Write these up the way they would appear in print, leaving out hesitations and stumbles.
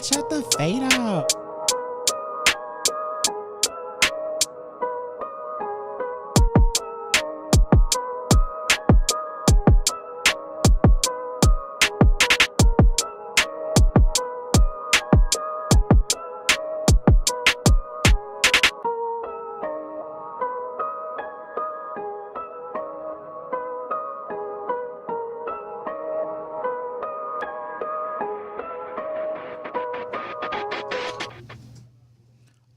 Shut the fade out.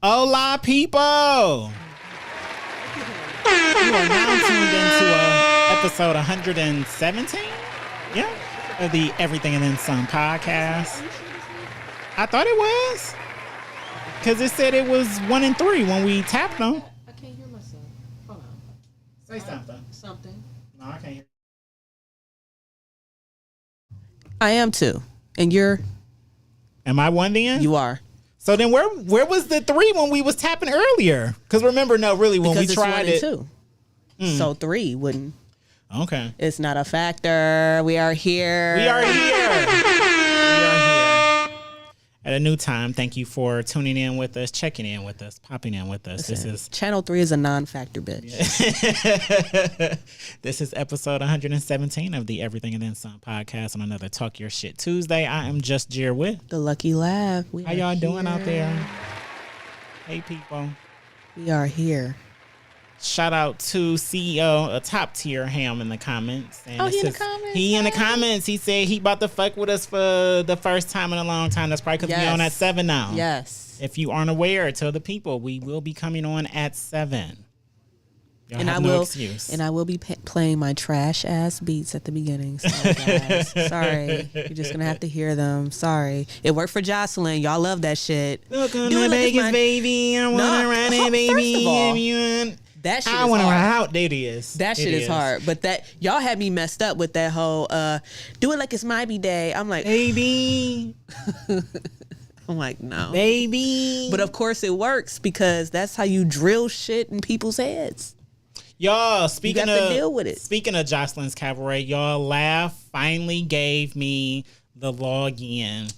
Hola, people. You are now tuned into episode 117, of the Everything and Then Some podcast. I thought it was, because it said it was 1 and 3 when we tapped them. I can't hear myself. Hold on. Say something. Something. No, I can't hear. I am too, and you're. Am I one then? You are. So then where was the 3 when we was tapping earlier? Because remember, no, really, when Because we it's tried 1 it. and 2. So 3 wouldn't. Okay. It's not a factor. We are here. We are here. At a new time. Thank you for tuning in with us, checking in with us, popping in with us. Listen, This is Channel 3 is a non-factor, bitch. This is episode 117 of the Everything and Then Some podcast on another Talk Your Shit Tuesday. I am Just Jer with The Lucky Laugh. How y'all doing out there? Hey, people. We are here. Shout out to CEO, a top tier ham in the comments. And he in the comments? He in the comments. He said he about to fuck with us for the first time in a long time. That's probably because we on at 7 now. Yes. If you aren't aware, tell the people we will be coming on at 7. Y'all And have no excuse. And I will be playing my trash ass beats at the beginning. Sorry, guys. Sorry. You're just gonna have to hear them. Sorry. It worked for Jocelyn. Y'all love that shit. Look on the Vegas, baby. I wanna ride it, baby. First of all, that that shit I is want to hard. ride out. It is. That shit is hard. But that y'all had me messed up with that whole do it like it's my B-Day. I'm like, baby. I'm like, no. Baby. But of course it works because that's how you drill shit in people's heads. Y'all, speaking got to of deal with it. Speaking of Jocelyn's Cabaret, y'all, Laugh finally gave me the login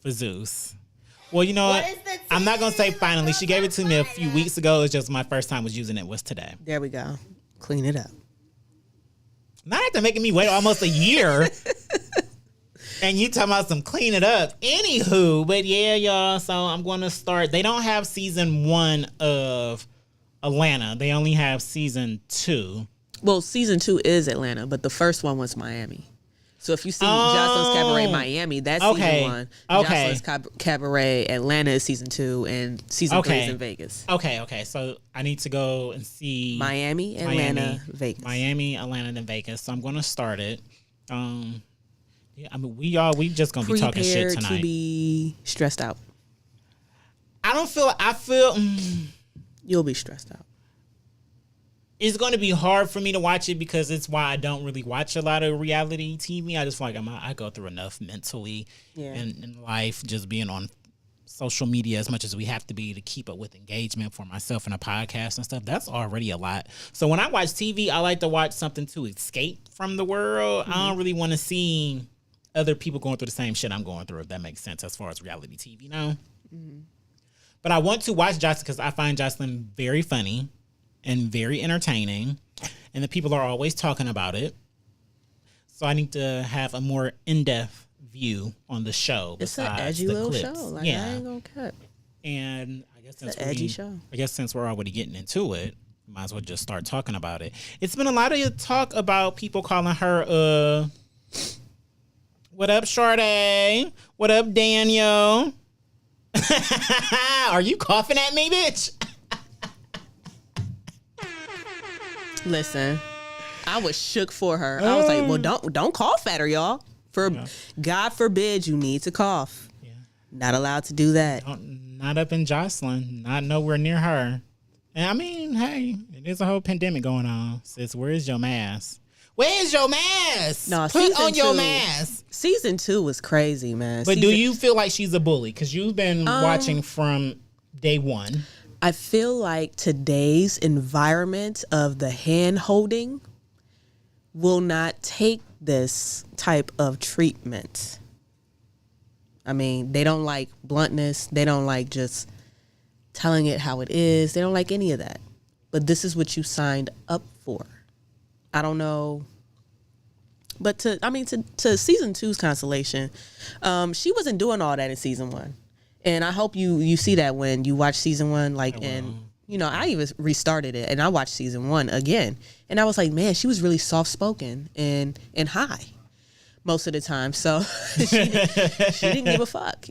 for Zeus. Well, you know what? I'm not gonna say finally. She gave it to me a few weeks ago. It's just my first time was using it was today. There we go. Clean it up. Not after making me wait almost a year. And you talking about some clean it up. Anywho, but yeah, y'all. So I'm going to start. They don't have season 1 of Atlanta. They only have season 2. Well, season 2 is Atlanta, but the first one was Miami. So if you see Jocelyn's Cabaret Miami, that's season 1. Okay. Jocelyn's Cabaret Atlanta is season 2, and season 3 is in Vegas. Okay. So I need to go and see Miami, Atlanta, Vegas. Miami, Atlanta, and Vegas. So I'm going to start it. Yeah, I mean, we just going to be talking shit tonight. Prepare to be stressed out. I feel You'll be stressed out. it's going to be hard for me to watch it because it's why I don't really watch a lot of reality TV. I just feel like I go through enough mentally in life, just being on social media as much as we have to be to keep up with engagement for myself and a podcast and stuff. That's already a lot. So when I watch TV, I like to watch something to escape from the world. Mm-hmm. I don't really want to see other people going through the same shit I'm going through, if that makes sense, as far as reality TV now. Mm-hmm. But I want to watch Jocelyn because I find Jocelyn very funny and very entertaining, and the people are always talking about it. So I need to have a more in-depth view on the show. It's an edgy little show. Like, yeah. I ain't gonna cut. And I guess it's an edgy show. I guess since we're already getting into it, might as well just start talking about it. It's been a lot of talk about people calling her what up, Sade? What up, Daniel? Are you coughing at me, bitch? Listen, I was shook for her. I was like, well, don't cough at her, y'all. God forbid you need to cough. Yeah. Not allowed to do that. Not up in Jocelyn. Not nowhere near her. And I mean, hey, there's a whole pandemic going on. Sis, where is your mask? Where's your mask? No, Put on your mask. Season 2 was crazy, man. But do you feel like she's a bully? Because you've been watching from day one. I feel like today's environment of the hand holding will not take this type of treatment. I mean, they don't like bluntness. They don't like just telling it how it is. They don't like any of that. But this is what you signed up for. I don't know. But to season 2's consolation, she wasn't doing all that in season 1. And I hope you see that when you watch season 1, like, and I even restarted it and I watched season 1 again. And I was like, man, she was really soft-spoken and high most of the time. So she didn't give a fuck,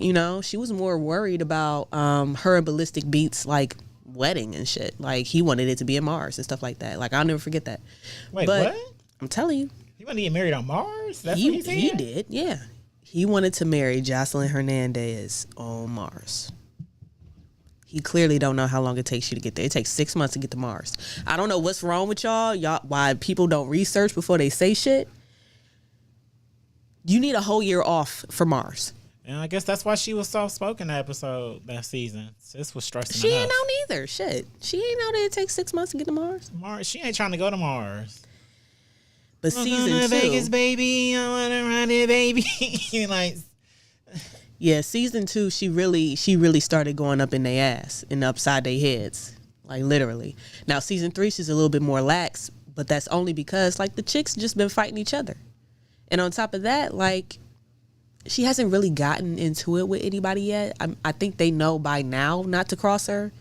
She was more worried about her and Ballistic Beats, like, wedding and shit. Like, he wanted it to be in Mars and stuff like that. Like, I'll never forget that. Wait, what? I'm telling you. He wanted to get married on Mars? That's what he said? He did, yeah. He wanted to marry Jocelyn Hernandez on Mars. He clearly don't know how long it takes you to get there. It takes 6 months to get to Mars. I don't know what's wrong with y'all. Why people don't research before they say shit. You need a whole year off for Mars. And I guess that's why she was soft-spoken that season. Sis was stressing She ain't know neither. Shit. She ain't know that it takes 6 months to get to Mars. She ain't trying to go to Mars. But season 2. Vegas, baby. I want to run it, baby. Like... Yeah, season 2, she really started going up in their ass and upside their heads, like literally. Now season 3, she's a little bit more lax, but that's only because like the chicks just been fighting each other, and on top of that, like she hasn't really gotten into it with anybody yet. I think they know by now not to cross her.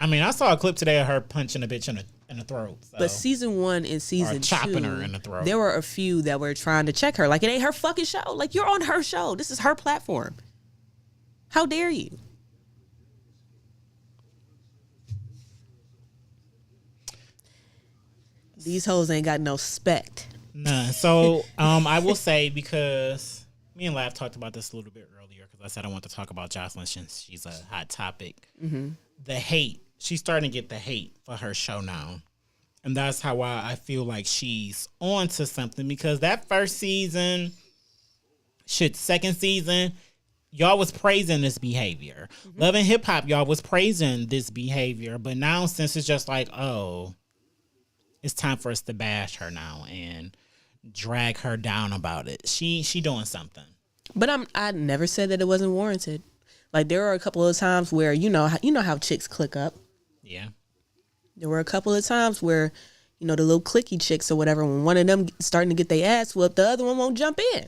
I mean, I saw a clip today of her punching a bitch in the throat. So. But season 1 and season 2, chopping her in the throat. There were a few that were trying to check her. Like, it ain't her fucking show. Like, you're on her show. This is her platform. How dare you? These hoes ain't got no spect. Nah. So I will say, because me and Lav talked about this a little bit earlier, because I said I want to talk about Jocelyn since she's a hot topic. Mm-hmm. The hate. She's starting to get the hate for her show now. And that's how I feel like she's on to something, because that first season, second season, y'all was praising this behavior. Mm-hmm. Love and Hip Hop, y'all was praising this behavior. But now, since it's just like, oh, it's time for us to bash her now and drag her down about it. She doing something. But I never said that it wasn't warranted. Like, there are a couple of times where, you know how chicks click up. Yeah. There were a couple of times where, the little clicky chicks or whatever, when one of them starting to get their ass whooped, the other one won't jump in.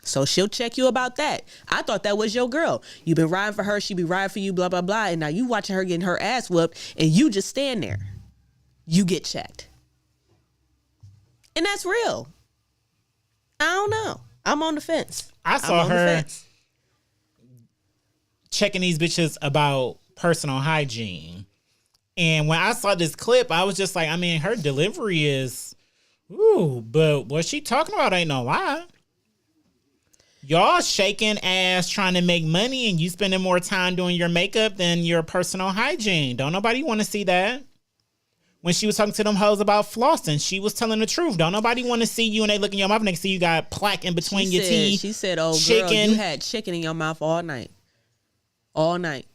So she'll check you about that. I thought that was your girl. You've been riding for her. She be riding for you, blah, blah, blah. And now you watching her getting her ass whooped and you just stand there. You get checked. And that's real. I don't know. I'm on the fence. I saw her checking these bitches about personal hygiene. And when I saw this clip, I was just like, I mean, her delivery is, ooh, but what she talking about ain't no lie. Y'all shaking ass trying to make money and you spending more time doing your makeup than your personal hygiene. Don't nobody want to see that. When she was talking to them hoes about flossing, she was telling the truth. Don't nobody want to see you and they look in your mouth and they see you got plaque in between your teeth. She said, oh, chicken. Girl, you had chicken in your mouth all night. all night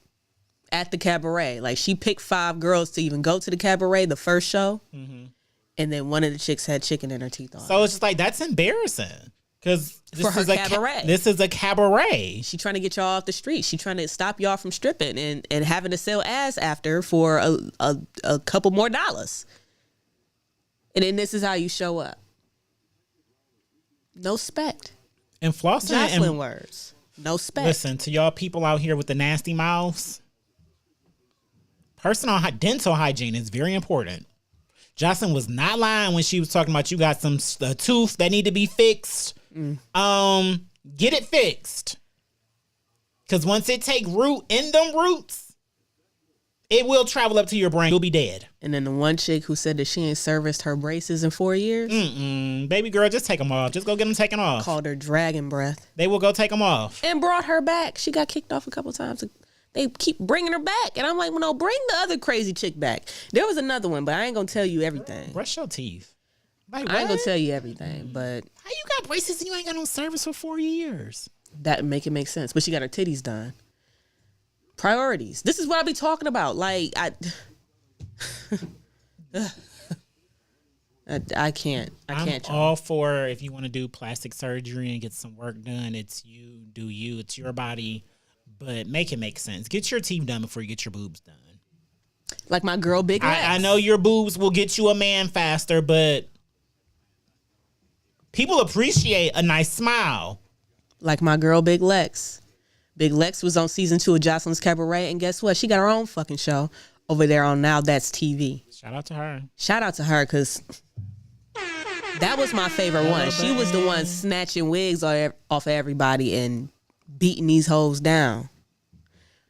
at the cabaret. Like, she picked 5 girls to even go to the cabaret, the first show. Mm-hmm. And then one of the chicks had chicken in her teeth all So night. it's just like, that's embarrassing. Because For her cabaret. This is a cabaret. She trying to get y'all off the street. She trying to stop y'all from stripping and having to sell ass after for a couple more dollars. And then this is how you show up. No spect. And flossing Jocelyn words. No spect. Listen, to y'all people out here with the nasty mouths, dental hygiene is very important. Jocelyn was not lying when she was talking about you got some tooth that need to be fixed. Get it fixed. Because once it take root in them roots, it will travel up to your brain. You'll be dead. And then the one chick who said that she ain't serviced her braces in 4 years. Baby girl, just take them off. Just go get them taken off. Called her dragon breath. They will go take them off. And brought her back. She got kicked off a couple times. They keep bringing her back. And I'm like, well, no, bring the other crazy chick back. There was another one, but I ain't going to tell you everything. Brush your teeth. Like, I ain't going to tell you everything, but... How you got braces and you ain't got no service for 4 years? That make it make sense. But she got her titties done. Priorities. This is what I be talking about. Like, I can't. I'm all for if you want to do plastic surgery and get some work done. It's you, do you. It's your body. But make it make sense. Get your teeth done before you get your boobs done. Like my girl, Big Lex. I know your boobs will get you a man faster, but people appreciate a nice smile. Like my girl, Big Lex. Big Lex was on season 2 of Jocelyn's Cabaret, and guess what? She got her own fucking show over there on Now That's TV. Shout out to her. Shout out to her, because that was my favorite one. She was the one snatching wigs off of everybody and beating these hoes down.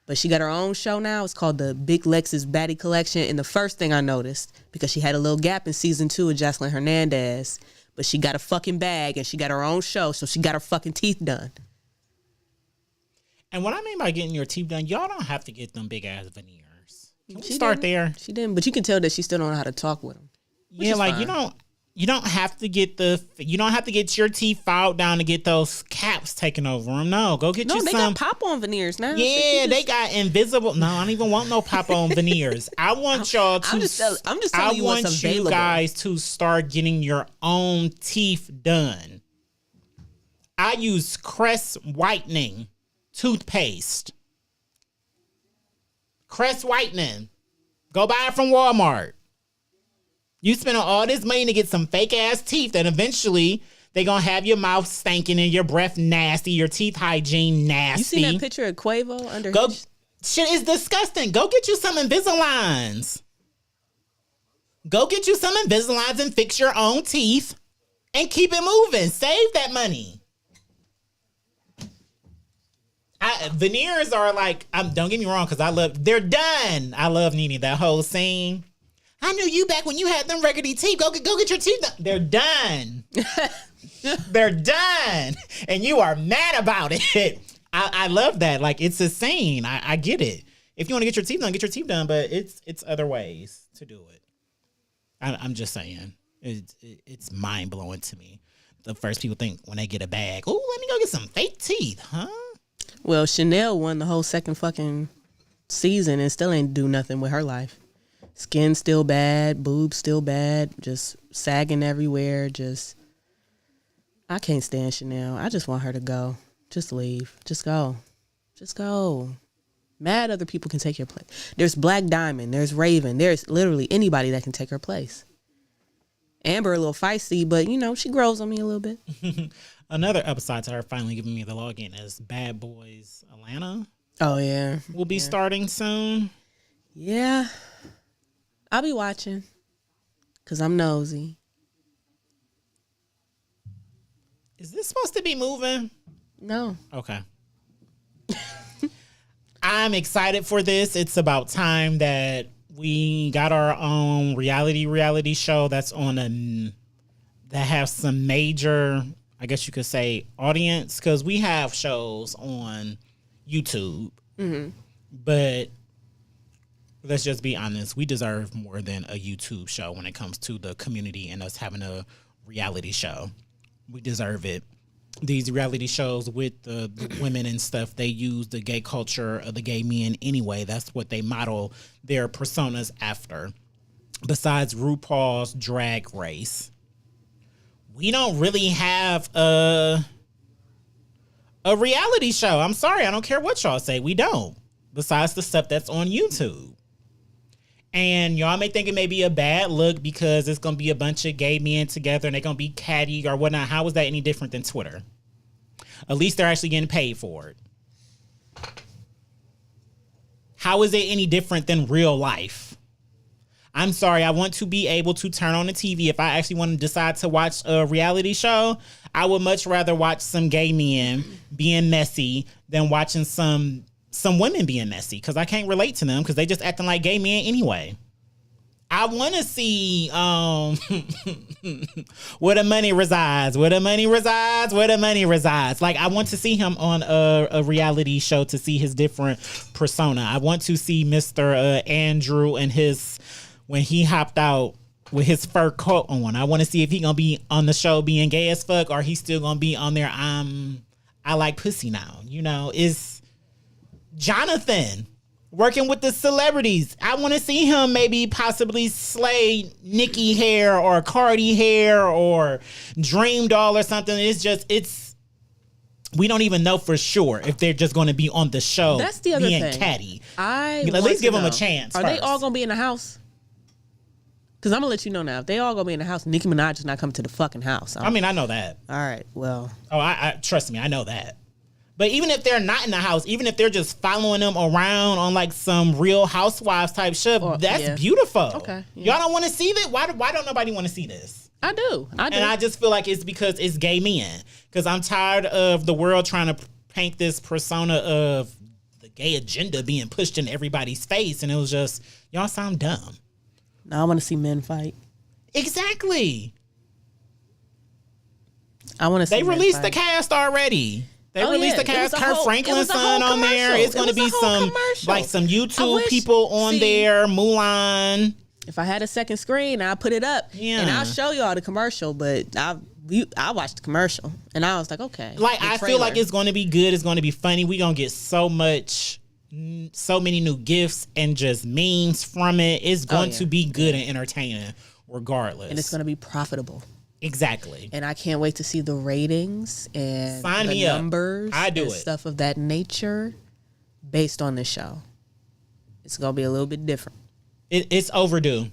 But she got her own show now. It's called the Big Lex's Baddie Collection. And the first thing I noticed, because she had a little gap in season 2 of Jocelyn Hernandez, but she got a fucking bag and she got her own show, so she got her fucking teeth done. And what I mean by getting your teeth done, y'all don't have to get them big ass veneers. Can we start there? She didn't, but you can tell that she still don't know how to talk with them. Yeah, like fine. You don't have to get your teeth filed down to get those caps taken over them. No, go get you some. No, they got pop-on veneers now. Yeah, they got invisible. No, I don't even want no pop-on veneers. I want y'all to. I'm just telling you what's available. I want you guys to start getting your own teeth done. I use Crest Whitening toothpaste. Crest Whitening. Go buy it from Walmart. You spending all this money to get some fake ass teeth, and eventually they gonna have your mouth stinking and your breath nasty, your teeth hygiene nasty. You seen that picture of Quavo under his... Shit is disgusting. Go get you some Invisaligns. Go get you some Invisaligns and fix your own teeth and keep it moving. Save that money. Veneers are like, don't get me wrong, because they're done. I love Nene, that whole scene. I knew you back when you had them raggedy teeth. Go get your teeth done. They're done. They're done. And you are mad about it. I love that. Like, it's a scene. I get it. If you want to get your teeth done, get your teeth done. But it's other ways to do it. I'm just saying. It's mind-blowing to me. The first people think when they get a bag, oh, let me go get some fake teeth, huh? Well, Chanel won the whole second fucking season and still ain't do nothing with her life. Skin still bad, boobs still bad, just sagging everywhere. I can't stand Chanel. I just want her to go. Just leave. Just go. Just go. Mad other people can take your place. There's Black Diamond. There's Raven. There's literally anybody that can take her place. Amber a little feisty, but she grows on me a little bit. Another upside to her finally giving me the login is Bad Boys Atlanta. Oh, yeah. Will be starting soon. Yeah. I'll be watching because I'm nosy. Is this supposed to be moving? No. Okay. I'm excited for this. It's about time that we got our own reality show that's on that has some major, I guess you could say, audience, because we have shows on YouTube. Mm-hmm. But let's just be honest, we deserve more than a YouTube show when it comes to the community and us having a reality show. We deserve it. these reality shows with the women and stuff, they use the gay culture of the gay men anyway. That's what they model their personas after. Besides RuPaul's Drag Race, we don't really have a reality show. I'm sorry, I don't care what y'all say. We don't. Besides the stuff that's on YouTube. And y'all may think it may be a bad look because it's going to be a bunch of gay men together and they're going to be catty or whatnot. How is that any different than Twitter? At least they're actually getting paid for it. How is it any different than real life? I'm sorry, I want to be able to turn on the TV. If I actually want to decide to watch a reality show, I would much rather watch some gay men being messy than watching some women being messy, because I can't relate to them because they just acting like gay men anyway. I want to see where the money resides, where the money resides, where the money resides. Like, I want to see him on a reality show to see his different persona. I want to see Mr. Andrew and when he hopped out with his fur coat on. I want to see if he gonna be on the show being gay as fuck, or he's still gonna be on there. I like pussy now. You know, is Jonathan working with the celebrities. I want to see him maybe possibly slay Nikki hair or Cardi hair or Dream Doll or something. We don't even know for sure if they're just going to be on the show. That's the other being thing. catty. At least give them a chance. Are they all going to be in the house? Because I'm going to let you know now. If they all going to be in the house, Nicki Minaj is not coming to the fucking house. I mean, I know that. All right, well. Oh, I trust me, I know that. But even if they're not in the house, even if they're just following them around on like some Real Housewives type shit, that's beautiful. Okay. Yeah. Y'all don't want to see that? Why don't nobody want to see this? I do. And I just feel like it's because it's gay men. Because I'm tired of the world trying to paint this persona of the gay agenda being pushed in everybody's face. And it was just, y'all sound dumb. Now I want to see men fight. Exactly. I want to see They released the cast already. They released the cast. Kirk Franklin's son on there. It's going to be some YouTube people on there. Mulan. If I had a second screen, I'll put it up. Yeah. And I'll show y'all the commercial. But I watched the commercial. And I was like, okay. Like, I feel like it's going to be good. It's going to be funny. We're going to get so many new gifts and just memes from it. It's going to be good and entertaining regardless. And it's going to be profitable. Exactly. And I can't wait to see the ratings and the numbers and stuff of that nature based on this show. It's going to be a little bit different. It's overdue.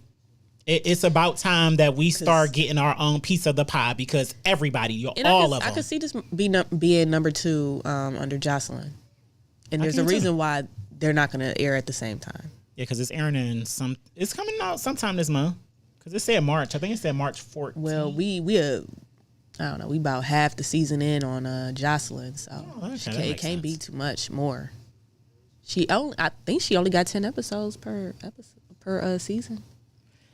It's about time that we start getting our own piece of the pie, because everybody, all of them. I could see this being number 2 under Jocelyn. And there's a reason why they're not going to air at the same time. Yeah, because it's airing it's coming out sometime this month. Because it said March. I think it said March 14th. Well, we I don't know. We about half the season in on Jocelyn, so it can't be too much more. I think she only got 10 episodes per season.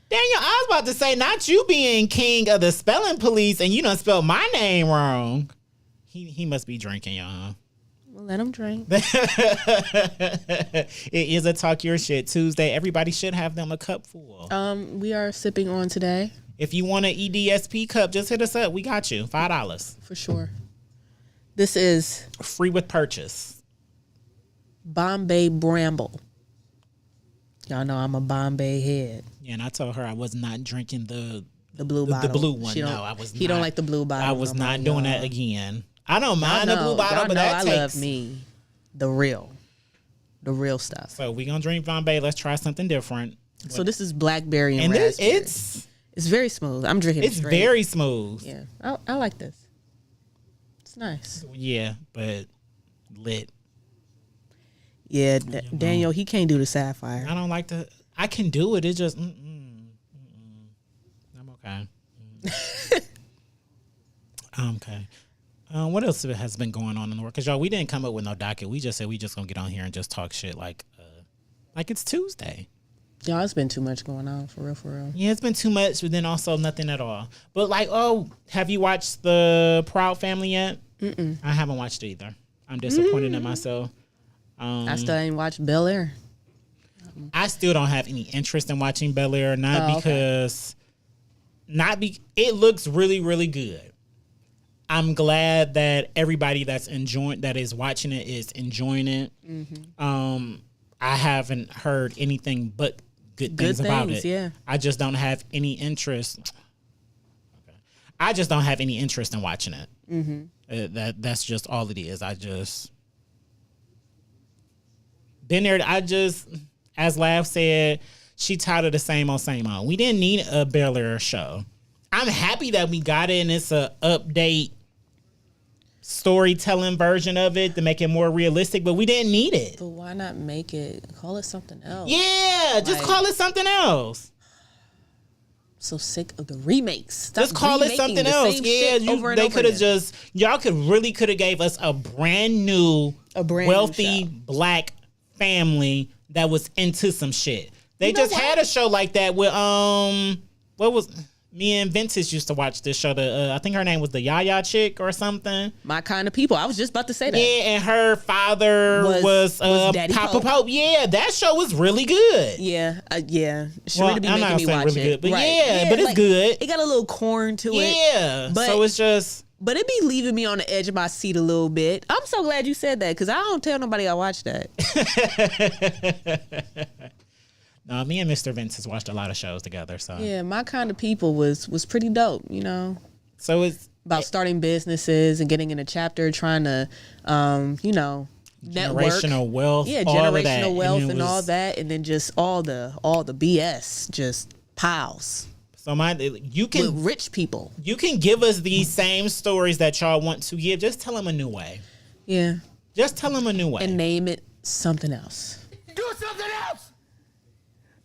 Daniel, I was about to say, not you being king of the spelling police and you done spelled my name wrong. He must be drinking, y'all. Well, let him drink. It is a Talk Your Shit Tuesday. Everybody should have them a cup full. We are sipping on today. If you want an EDSP cup, just hit us up. We got you. $5. For sure. This is free with purchase. Bombay Bramble. Y'all know I'm a Bombay head. Yeah, and I told her I was not drinking the blue bottle. The blue one. No, I was not. He don't like the blue bottle. I was not doing that again. I don't mind the blue bottle, but I love me the real stuff. So we gonna drink Bombay. Let's try something different. So this is blackberry and raspberry. It's very smooth. I'm drinking. It's very smooth. Yeah, I like this. It's nice. Yeah, but lit. Yeah, Daniel, he can't do the sapphire. I don't like the. I can do it. It's just. I'm okay. Okay. What else has been going on in the world? Because, y'all, we didn't come up with no docket. We just said we just going to get on here and just talk shit like it's Tuesday. Y'all, it's been too much going on, for real. Yeah, it's been too much, but then also nothing at all. But, have you watched the Proud Family yet? Mm-mm. I haven't watched it either. I'm disappointed in myself. I still ain't watched Bel Air. I still don't have any interest in watching Bel Air, it looks really, really good. I'm glad that everybody that is watching it is enjoying it. I haven't heard anything but good things about it. Yeah. I just don't have any interest. I just don't have any interest in watching it. That's just all it is. I just been there. As Lav said, she tired of the same old, same old. We didn't need a Bel Air show. I'm happy that we got it and it's a update storytelling version of it to make it more realistic, but we didn't need it. But why not call it something else? Yeah, just call it something else. So sick of the remakes. Stop just call it something else. Yeah, they could have y'all could have gave us a brand new wealthy black family that was into some shit. They just had a show like that with me and Vintage used to watch this show. I think her name was the Yaya chick or something. My Kind of People. I was just about to say that. Yeah, and her father was Daddy Papa Pope. Yeah, that show was really good. Yeah, yeah. Well, I'm not saying really good, but yeah, but it's good. It got a little corn to it. Yeah, so it's just. But it be leaving me on the edge of my seat a little bit. I'm so glad you said that because I don't tell nobody I watch that. No, me and Mr. Vince has watched a lot of shows together. So yeah, My Kind of People was pretty dope. You know. So it's about starting businesses and getting in a chapter, trying to, network. Generational wealth. Yeah, generational wealth and all that, and then just all the BS just piles. So you can with rich people. You can give us these same stories that y'all want to give. Just tell them a new way. Yeah. Just tell them a new way and name it something else. Do something else.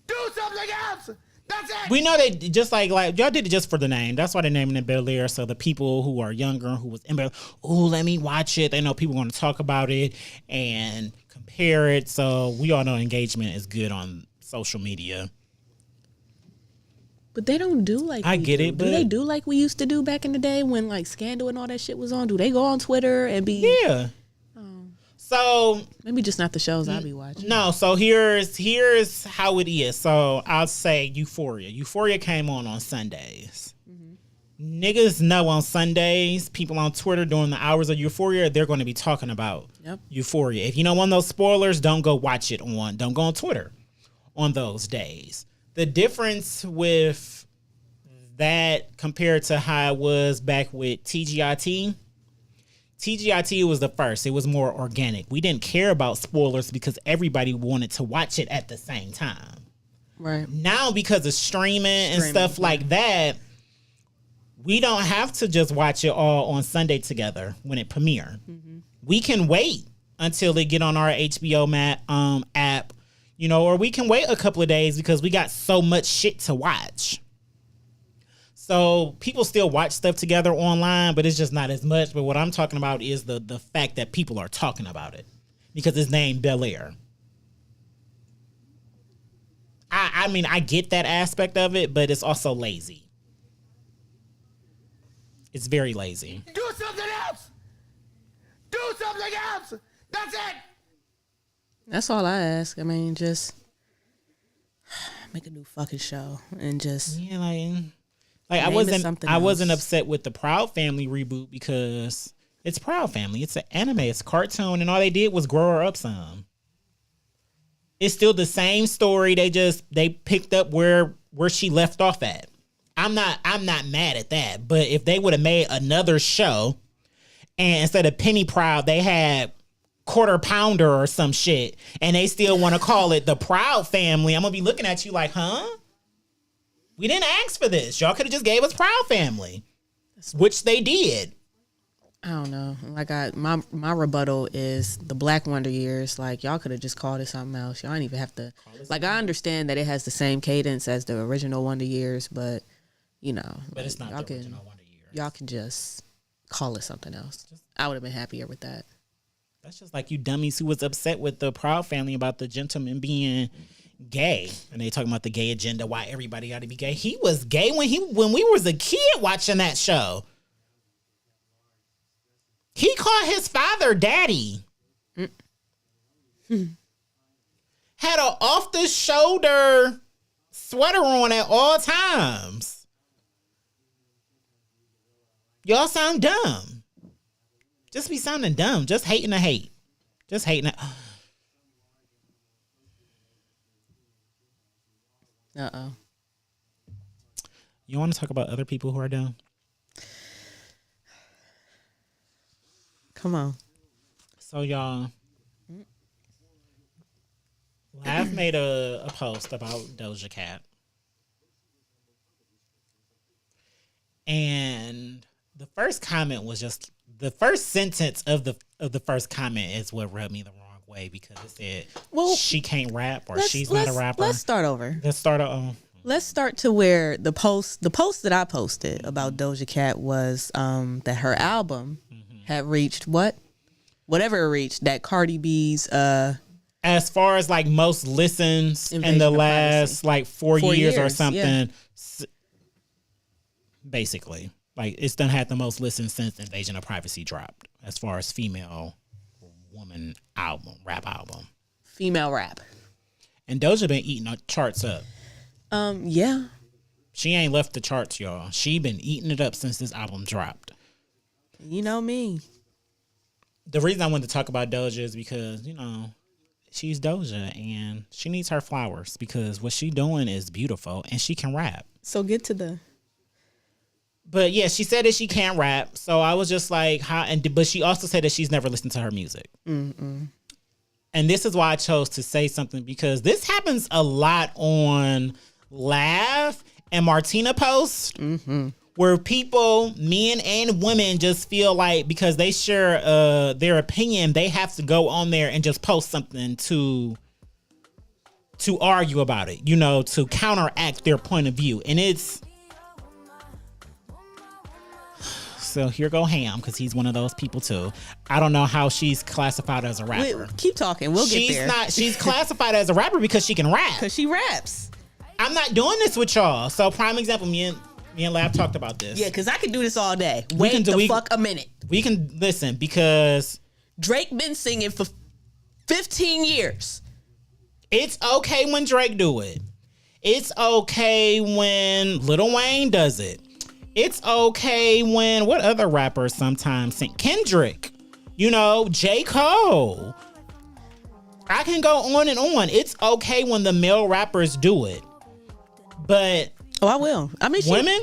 Do something else. That's it. We know they just like y'all did it just for the name. That's why they're naming it Bel Air. So the people who are younger, who was in Bel Air, let me watch it. They know people want to talk about it and compare it. So we all know engagement is good on social media. But they don't do like I get it. Do they do like we used to do back in the day when like Scandal and all that shit was on? Do they go on Twitter and be? Yeah. So maybe just not the shows I be watching. No, so here's how it is. So I'll say Euphoria. Euphoria came on Sundays. Niggas know on Sundays, people on Twitter during the hours of Euphoria, they're going to be talking about Euphoria. If you don't want those spoilers, don't go watch it don't go on Twitter on those days. The difference with that compared to how it was back with TGIT was the first. It was more organic. We didn't care about spoilers because everybody wanted to watch it at the same time. Right. Now, because of streaming and stuff like that, we don't have to just watch it all on Sunday together when it premiere. We can wait until they get on our HBO app, or we can wait a couple of days because we got so much shit to watch. So people still watch stuff together online, but it's just not as much. But what I'm talking about is the fact that people are talking about it because it's named Bel Air. I mean, I get that aspect of it, but it's also lazy. It's very lazy. Do something else. Do something else. That's it. That's all I ask. I mean, just make a new fucking show and just I wasn't upset with the Proud Family reboot because it's Proud Family. It's an anime. It's a cartoon, and all they did was grow her up some. It's still the same story. They picked up where she left off at. I'm not mad at that. But if they would have made another show, and instead of Penny Proud, they had Quarter Pounder or some shit, and they still want to call it the Proud Family, I'm gonna be looking at you like, huh? We didn't ask for this. Y'all could have just gave us Proud Family, which they did. I don't know. Like my rebuttal is the Black Wonder Years. Like y'all could have just called it something else. Y'all didn't even have to. Like I understand that it has the same cadence as the original Wonder Years, but But it's not the original Wonder Years. Y'all can just call it something else. I would have been happier with that. That's just like you dummies who was upset with the Proud Family about the gentleman being gay, and they talking about the gay agenda, why everybody got to be gay. He was gay when we was a kid watching that show. He called his father daddy. Had an off the shoulder sweater on at all times. Y'all sound dumb. Just be sounding dumb. Just hating to hate. Just hating it. Uh-oh. You want to talk about other people who are dumb? Come on. So y'all, Lav made a post about Doja Cat. And the first comment was just the first sentence of the first comment is what rubbed me the wrong way because it said she can't rap or she's not a rapper. Let's start over. Let's start over. Let's start to where the post that I posted about Doja Cat was that her album had reached whatever it reached, that Cardi B's as far as like most listens in the last like 4 years or something. Yeah. Basically, like it's done had the most listens since Invasion of Privacy dropped as far as female woman rap album. Female rap. And Doja been eating the charts up. Yeah. She ain't left the charts, y'all. She been eating it up since this album dropped. You know me. The reason I wanted to talk about Doja is because, you know, she's Doja and she needs her flowers because what she doing is beautiful and she can rap. So get to the... But yeah, she said that she can't rap. So I was just like, how? But she also said that she's never listened to her music. Mm-mm. And this is why I chose to say something because this happens a lot on Lav and Martina post, where people, men and women, just feel like because they share their opinion, they have to go on there and just post something to argue about it, you know, to counteract their point of view. And it's... So here go Ham, because he's one of those people too. I don't know how she's classified as a rapper. Keep talking. We'll get there. She's classified as a rapper because she can rap. Because she raps. I'm not doing this with y'all. So prime example, me and Lab talked about this. Yeah, because I can do this all day. Wait a minute. We can listen because Drake been singing for 15 years. It's okay when Drake do it. It's okay when Lil Wayne does it. It's okay when what other rappers sometimes sing? Kendrick, you know, J. Cole. I can go on and on. It's okay when the male rappers do it, but I will. I mean, women.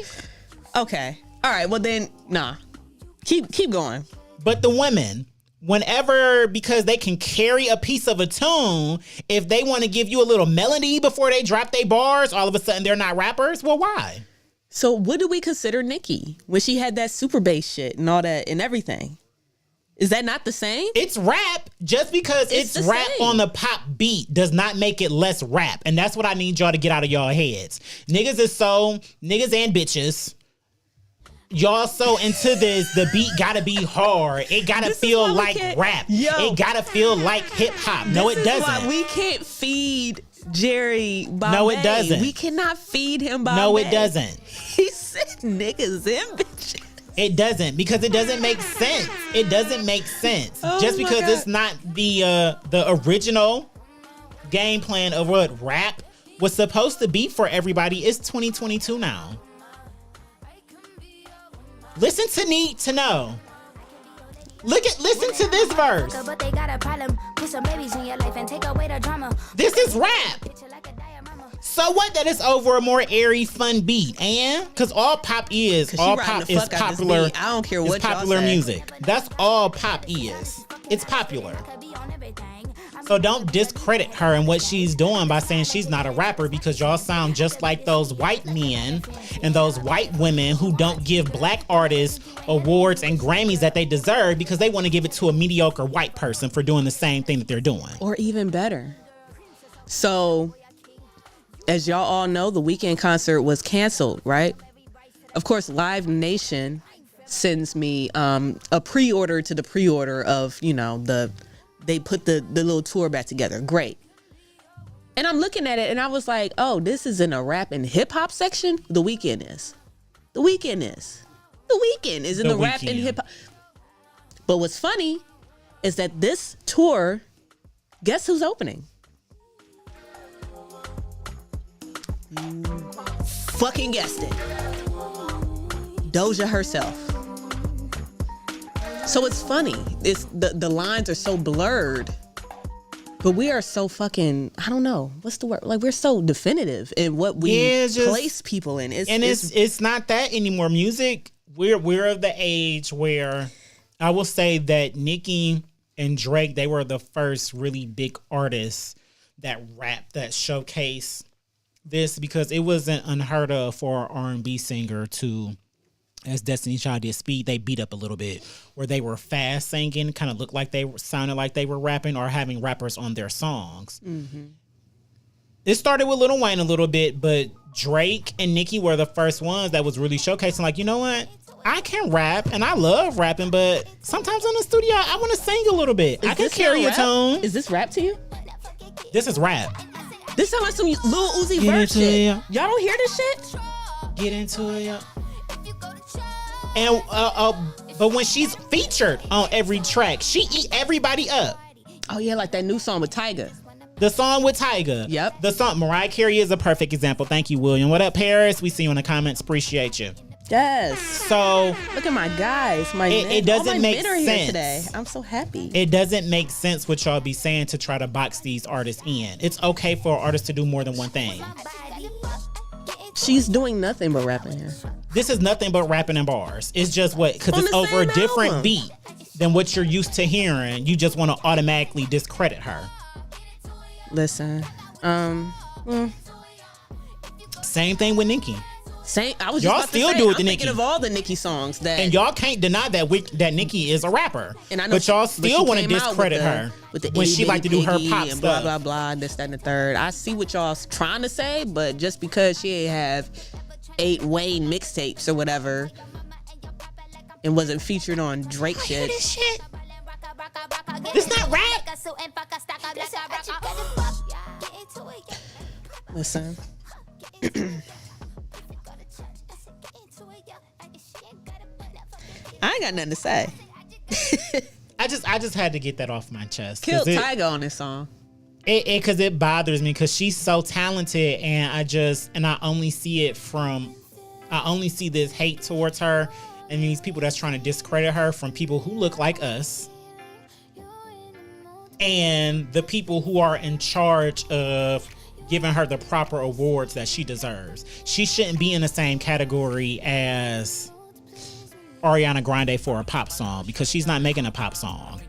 Okay, all right. Well then, nah. Keep going. But the women, whenever, because they can carry a piece of a tune, if they want to give you a little melody before they drop their bars, all of a sudden they're not rappers. Well, why? So what do we consider Nicki when she had that super bass shit and all that and everything? Is that not the same? It's rap. Just because it's rap same on the pop beat does not make it less rap. And that's what I need y'all to get out of y'all heads. Niggas and bitches. Y'all so into this, the beat gotta be hard. It gotta feel like rap. It gotta feel like hip hop. No, it doesn't. Why we can't feed Jerry Bombay. No, it doesn't. We cannot feed him Bombay. No, it doesn't. He said niggas and bitches. It doesn't, because it doesn't make sense. It doesn't make sense. Just because it's not the original game plan of what rap was supposed to be for everybody. It's 2022 now. Listen to Need to Know. Listen to this verse. But they got a problem. Put some babies in your life and take away the drama. This is rap. So what that is over a more airy, fun beat, and because all pop is popular. I don't care what popular music. That's all pop is. It's popular. So don't discredit her and what she's doing by saying she's not a rapper, because y'all sound just like those white men and those white women who don't give black artists awards and Grammys that they deserve because they want to give it to a mediocre white person for doing the same thing that they're doing. Or even better. So, as y'all all know, the Weeknd concert was canceled, right? Of course, Live Nation sends me a pre-order to the pre-order of, you know, they put the little tour back together. Great. And I'm looking at it and I was like, oh, this is in a rap and hip hop section? The Weeknd is. The Weeknd is in the rap and hip hop. But what's funny is that this tour, guess who's opening? You fucking guessed it. Doja herself. So it's funny. It's the lines are so blurred. But we are so fucking, I don't know, what's the word? Like, we're so definitive in what we place people in. It's not that anymore. Music, we're of the age where I will say that Nicki and Drake, they were the first really big artists that rap, that showcase this, because it wasn't unheard of for an R&B singer to, as Destiny Child did, speed, they beat up a little bit, where they were fast singing, kind of looked like they sounded like they were rapping, or having rappers on their songs. Mm-hmm. It started with Lil Wayne a little bit, but Drake and Nicki were the first ones that was really showcasing, like, you know what? I can rap and I love rapping, but sometimes in the studio, I want to sing a little bit. I can carry a tone. Is this rap to you? This is rap. This sounds like some Lil Uzi Vert shit. Y'all don't hear this shit? Get into it, yeah. And but when she's featured on every track, she eat everybody up. Oh yeah, like that new song with Tyga. The song with Tyga. Yep. The song Mariah Carey is a perfect example. Thank you, William. What up, Paris? We see you in the comments. Appreciate you. Yes. So look at my guys. It doesn't make sense here today. I'm so happy. It doesn't make sense what y'all be saying to try to box these artists in. It's okay for an artist to do more than one thing. She's doing nothing but rapping here. This is nothing but rapping in bars. It's just because it's over a different album. Beat than what you're used to hearing. You just want to automatically discredit her. Listen, same thing with Nicki. I was just y'all about still to say, do it to I'm Nicki. thinking of all the Nicki songs and y'all can't deny that Nicki is a rapper. And I know but y'all still want to discredit her when she like to do her pop and stuff. Blah blah blah. This, that, and the third. I see what y'all trying to say, but just because she ain't have 8 Wayne mixtapes or whatever, and wasn't featured on Drake shit. This shit. This not rap. Listen. I ain't got nothing to say. I just had to get that off my chest. Killed Tyga on this song. Because it bothers me, because she's so talented, and I only see this hate towards her and these people that's trying to discredit her from people who look like us and the people who are in charge of giving her the proper awards that she deserves. She shouldn't be in the same category as Ariana Grande for a pop song, because she's not making a pop song.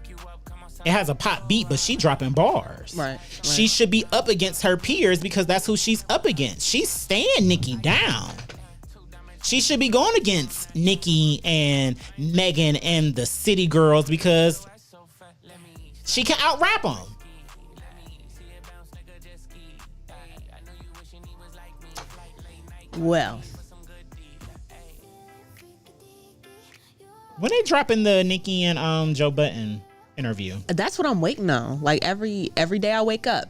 It has a pop beat, but she dropping bars. Right. She should be up against her peers, because that's who she's up against. She's staying Nicki down. She should be going against Nicki and Megan and the City Girls, because she can out-rap them. Well, when they dropping the Nicki and Joe Budden interview? That's what I'm waiting on. Like every day I wake up,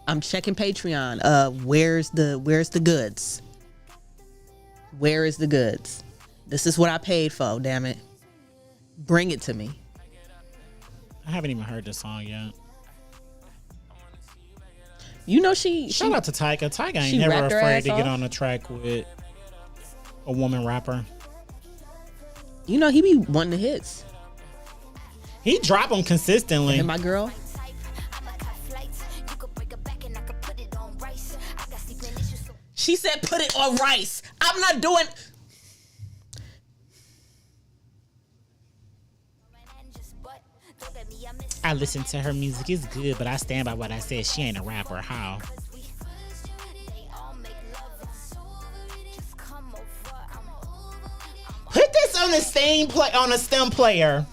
I'm checking Patreon. Where's the goods? Where is the goods? This is what I paid for. Damn it! Bring it to me. I haven't even heard this song yet. You know she shout out to Tyga. Tyga ain't never afraid to get on a track with a woman rapper. You know he be wanting the hits. He drop them consistently. And my girl. She said put it on rice. I'm not doing. I listen to her music. It's good, but I stand by what I said. She ain't a rapper. How? Put this on a stem player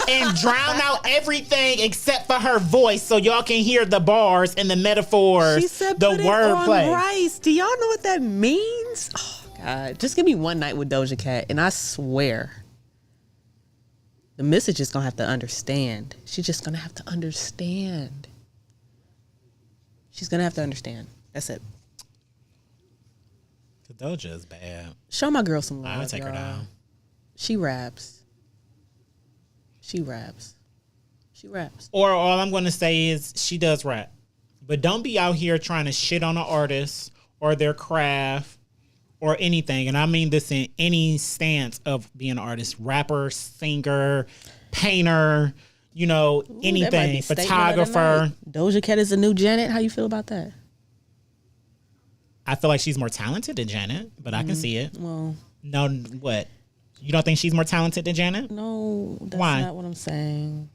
and drown out everything except for her voice, so y'all can hear the bars and the metaphors. She said the put wordplay. It on rice. Do y'all know what that means? Oh God! Just give me one night with Doja Cat, and I swear, the message is gonna have to understand. She's just gonna have to understand. She's gonna have to understand. That's it. The Doja is bad. Show my girl some love. I would take her down. She raps. She raps. Or all I'm going to say is she does rap. But don't be out here trying to shit on an artist or their craft or anything, and I mean this in any stance of being an artist, rapper, singer, painter, you know, anything, photographer. Doja Cat is the new Janet. How you feel about that? I feel like she's more talented than Janet, but I can see it. Well, no, what? You don't think she's more talented than Janet? no, that's Why? not what I'm saying.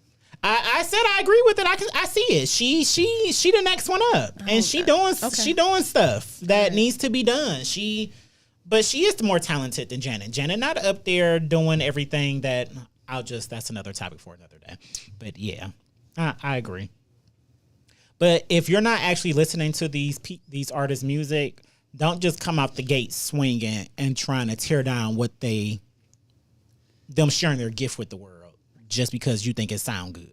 I said I agree with it. I see it. She the next one up, and she doing stuff that needs to be done. But she is more talented than Janet. Janet not up there doing everything that that's another topic for another day. But yeah, I agree. But if you're not actually listening to these artists' music, don't just come out the gate swinging and trying to tear down them sharing their gift with the world just because you think it sound good.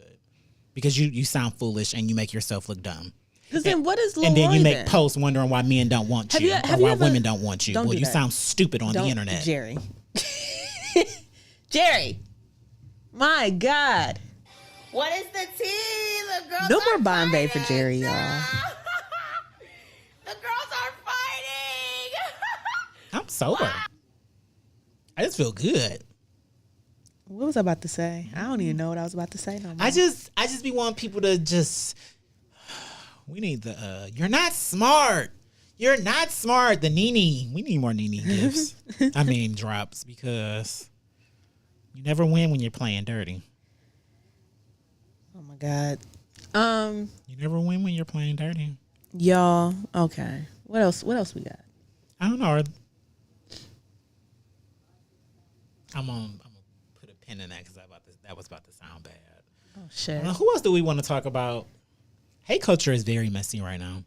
Because you sound foolish and you make yourself look dumb. Because then what is Leroy And then you make then? posts wondering why men don't want you, or why women don't want you. Don't Well, do you that. sound stupid on the internet. Jerry. Jerry. My God. What is the tea? The girls No are more Bombay for fighting. Jerry, y'all. The girls are fighting. I'm sober. I just feel good. What was I about to say? I don't even know what I was about to say no more. I just be wanting people to just. We need the. You're not smart. You're not smart. The Nene. We need more Nene gifts. I mean drops, because you never win when you're playing dirty. Oh my God. You never win when you're playing dirty. Y'all. Okay. What else we got? I don't know. I'm gonna put a pin in that because that was about to sound bad. Oh shit. Who else do we want to talk about? Hate culture is very messy right now.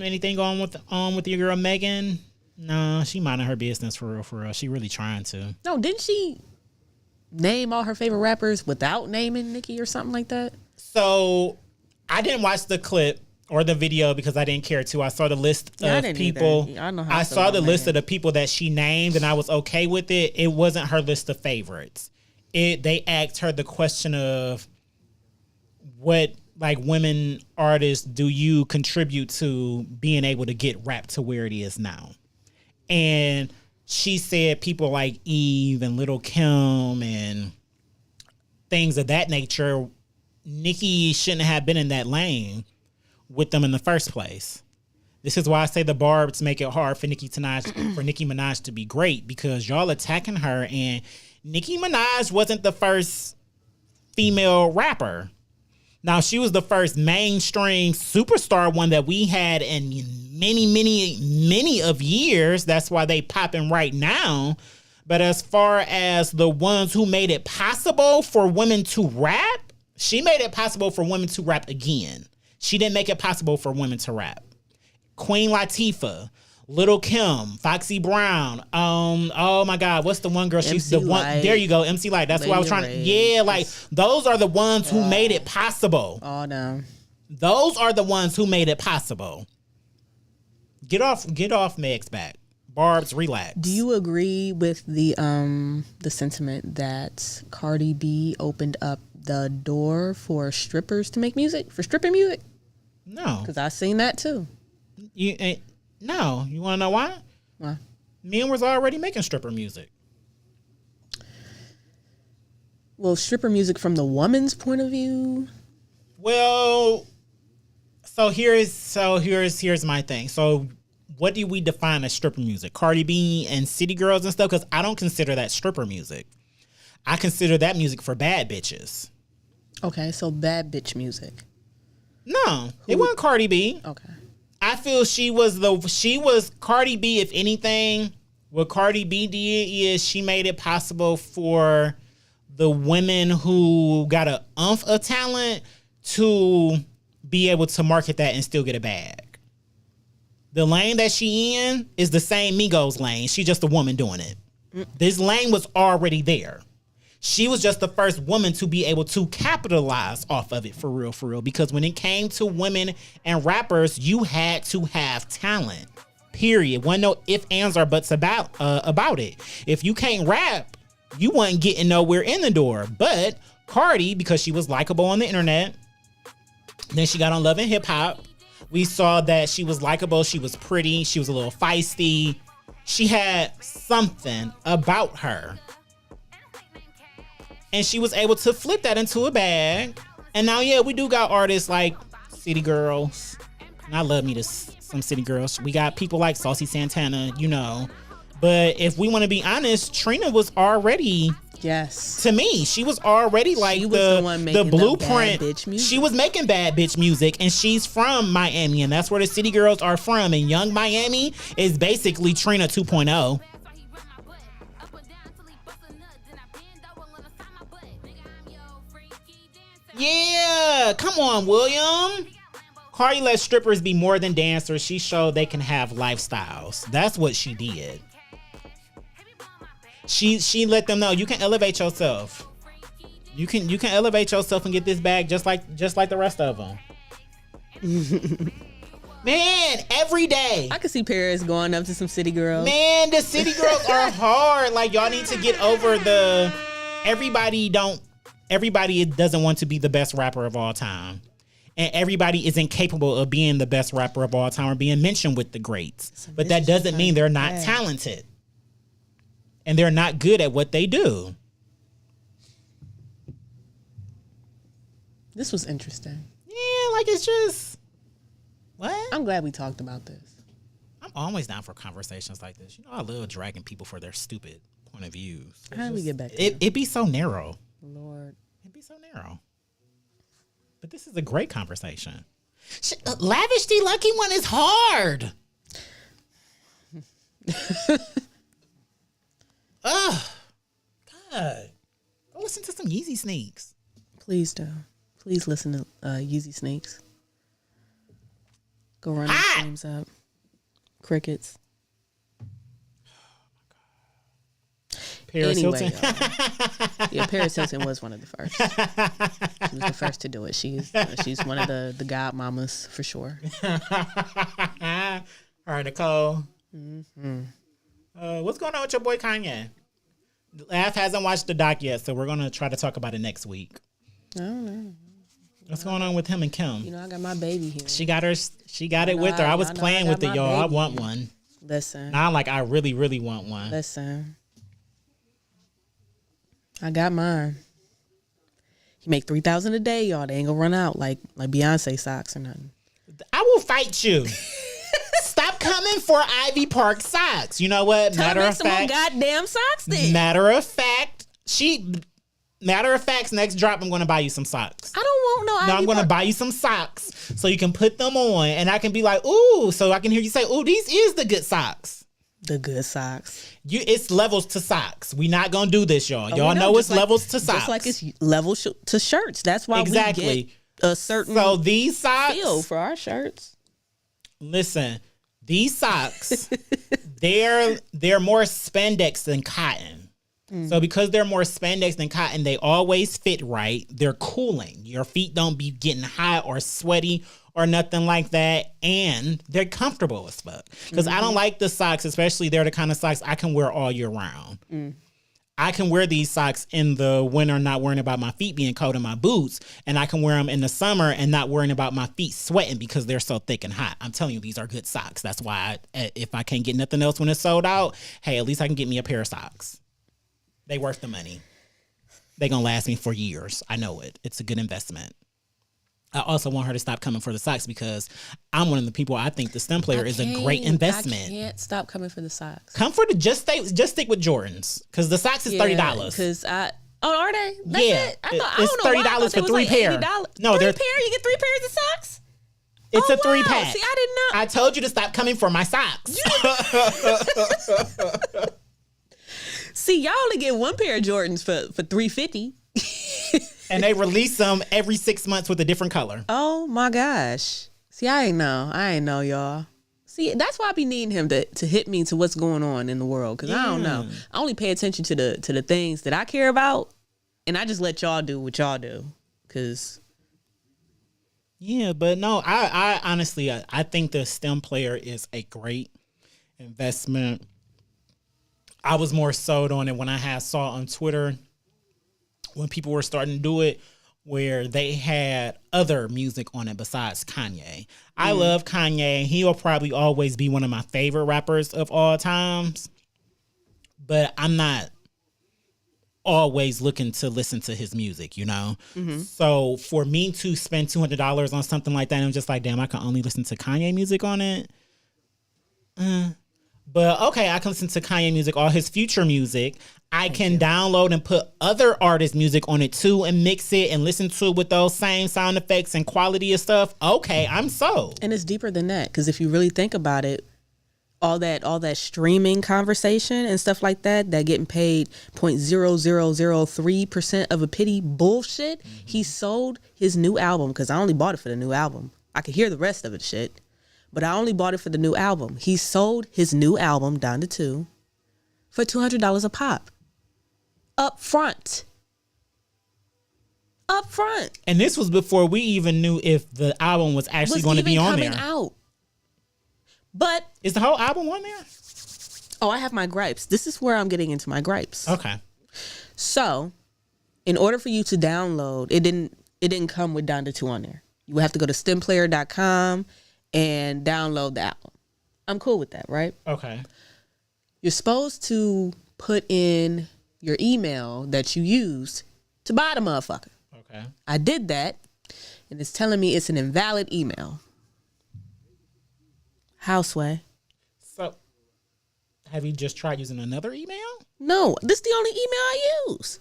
Anything going with your girl Megan? No, she minding her business for real. She really trying to. No, didn't she name all her favorite rappers without naming Nicki or something like that? So I didn't watch the clip or the video because I didn't care to. I saw the list Yeah, I of didn't people. either. I know how I I feel saw about the list of Megan. the people that she named, and I was okay with it. It wasn't her list of favorites. They asked her the question of what women artists do you contribute to being able to get rap to where it is now? And she said people like Eve and Lil' Kim and things of that nature. Nicki shouldn't have been in that lane with them in the first place. This is why I say the Barbs make it hard for Nicki Minaj to be great, because y'all attacking her, and Nicki Minaj wasn't the first female rapper. Now, she was the first mainstream superstar one that we had in many of years. That's why they popping right now. But as far as the ones who made it possible for women to rap, she made it possible for women to rap again. She didn't make it possible for women to rap. Queen Latifah, Lil' Kim, Foxy Brown. Oh my God, what's the one girl? She's the MC one. Lyte. There you go, MC Lyte. That's what I was trying to. Lady Yeah, like those are the ones who made it possible. Oh no. Those are the ones who made it possible. Get off Meg's back. Barb's, relax. Do you agree with the sentiment that Cardi B opened up the door for strippers to make music, for stripping music? No. Because I seen that too. No. You want to know why? Why? Men was already making stripper music. Well, stripper music from the woman's point of view. Well, so here's my thing. So what do we define as stripper music? Cardi B and City Girls and stuff? Because I don't consider that stripper music. I consider that music for bad bitches. Okay, so bad bitch music. No, it wasn't Cardi B. Okay. I feel she was Cardi B. If anything, what Cardi B did is she made it possible for the women who got an umph of talent to be able to market that and still get a bag. The lane that she in is the same Migos lane. She's just a woman doing it. This lane was already there. She was just the first woman to be able to capitalize off of it for real. Because when it came to women and rappers, you had to have talent. Period. Wasn't no ifs, ands, or buts about it. If you can't rap, you wasn't getting nowhere in the door. But Cardi, because she was likable on the internet, then she got on Love and Hip Hop, We saw that she was likable. She was pretty. She was a little feisty. She had something about her. And she was able to flip that into a bag. And now, yeah, we do got artists like City Girls. And I love me some City Girls. We got people like Saucy Santana, you know. But if we want to be honest, Trina was already... Yes. To me, she was already like she was the one making the blueprint. Bad bitch music. She was making bad bitch music, and she's from Miami, and that's where the City Girls are from. And Young Miami is basically Trina 2.0. Yeah, come on, William. Cardi let strippers be more than dancers. She showed they can have lifestyles. That's what she did. She let them know you can elevate yourself. You can elevate yourself and get this bag just like the rest of them. Man, every day. I could see Paris going up to some City Girls. Man, the City Girls are hard. Like, y'all need to get over everybody doesn't want to be the best rapper of all time. And everybody isn't capable of being the best rapper of all time or being mentioned with the greats. But that doesn't mean they're not talented. And they're not good at what they do. This was interesting. Yeah, like it's just... What? I'm glad we talked about this. I'm always down for conversations like this. You know, I love dragging people for their stupid point of views. How do we get back to it be so narrow. Lord. It'd be so narrow. But this is a great conversation. Lavish the Lucky One is hard. Oh, God. Go listen to some Yeezy Sneaks. Please do. Please listen to Yeezy Sneaks. Go run the streams up. Crickets. Paris Hilton. Yeah, Paris Hilton was one of the first. She was the first to do it. She's one of the godmamas for sure. All right, Nicole. Mm-hmm. What's going on with your boy Kanye? Laugh hasn't watched the doc yet, so we're gonna try to talk about it next week. I don't know. What's going on with him and Kim? You know, I got my baby here. She got it with her. I was playing with it, y'all. I want one. Listen. Now, like, I really, really want one. Listen. I got mine. You make $3,000 a day, y'all. They ain't gonna run out like Beyonce socks or nothing. I will fight you. Stop coming for Ivy Park socks. You know what? Matter of fact, goddamn socks. Then. Matter of fact, next drop, I'm gonna buy you some socks. I don't want no Ivy I'm gonna buy you some socks so you can put them on, and I can be like, ooh, so I can hear you say, ooh, these is the good socks. The good socks. It's levels to socks. We not gonna do this, y'all. Y'all know it's levels to socks. Just like it's levels to shirts. That's why we get a certain these socks feel for our shirts. Listen, these socks, they're more spandex than cotton. So because they're more spandex than cotton, they always fit right. They're cooling. Your feet don't be getting hot or sweaty or nothing like that. And they're comfortable as fuck. Because I don't like the socks, especially they're the kind of socks I can wear all year round. I can wear these socks in the winter, not worrying about my feet being cold in my boots. And I can wear them in the summer and not worrying about my feet sweating because they're so thick and hot. I'm telling you, these are good socks. That's why if I can't get nothing else when it's sold out, hey, at least I can get me a pair of socks. They worth the money. They gonna last me for years. I know it. It's a good investment. I also want her to stop coming for the socks because I'm one of the people I think the stem player is a great investment. I can't stop coming for the socks. Come for just stick with Jordans because the socks is $30. Because are they? That's it? It's $30 for three pair. No, three pair. You get 3 pairs of socks. It's a 3-pack. See, I didn't know. I told you to stop coming for my socks. See, y'all only get 1 pair of Jordans for $350. And they release them every 6 months with a different color. Oh my gosh. See, I ain't know, y'all. See, that's why I be needing him to hit me to what's going on in the world. Cause I don't know. I only pay attention to the things that I care about. And I just let y'all do what y'all do. Cause yeah, but no, I honestly, I think the stem player is a great investment. I was more sold on it when I saw on Twitter when people were starting to do it where they had other music on it besides Kanye. I love Kanye. He will probably always be one of my favorite rappers of all times. But I'm not always looking to listen to his music, you know? So for me to spend $200 on something like that, and I'm just like, damn, I can only listen to Kanye music on it. But okay, I can listen to Kanye music, all his future music. I can download and put other artists' music on it too and mix it and listen to it with those same sound effects and quality of stuff. Okay, I'm sold. And it's deeper than that, because if you really think about it, all that streaming conversation and stuff like that getting paid 0.0003% of a penny bullshit. He sold his new album, because I only bought it for the new album. I could hear the rest of it shit, but I only bought it for the new album. He sold his new album, Donda 2, for $200 a pop. Up front. And this was before we even knew if the album was actually going to be on there. Out. But Is the whole album on there? I have my gripes. This is where I'm getting into my gripes. Okay. So, in order for you to download, it didn't come with Donda 2 on there. You would have to go to stemplayer.com and download the album. I'm cool with that, right? Okay. You're supposed to put in your email that you used to buy the motherfucker. Okay. I did that, and it's telling me it's an invalid email. Houseway. So, have you just tried using another email? No, this is the only email I use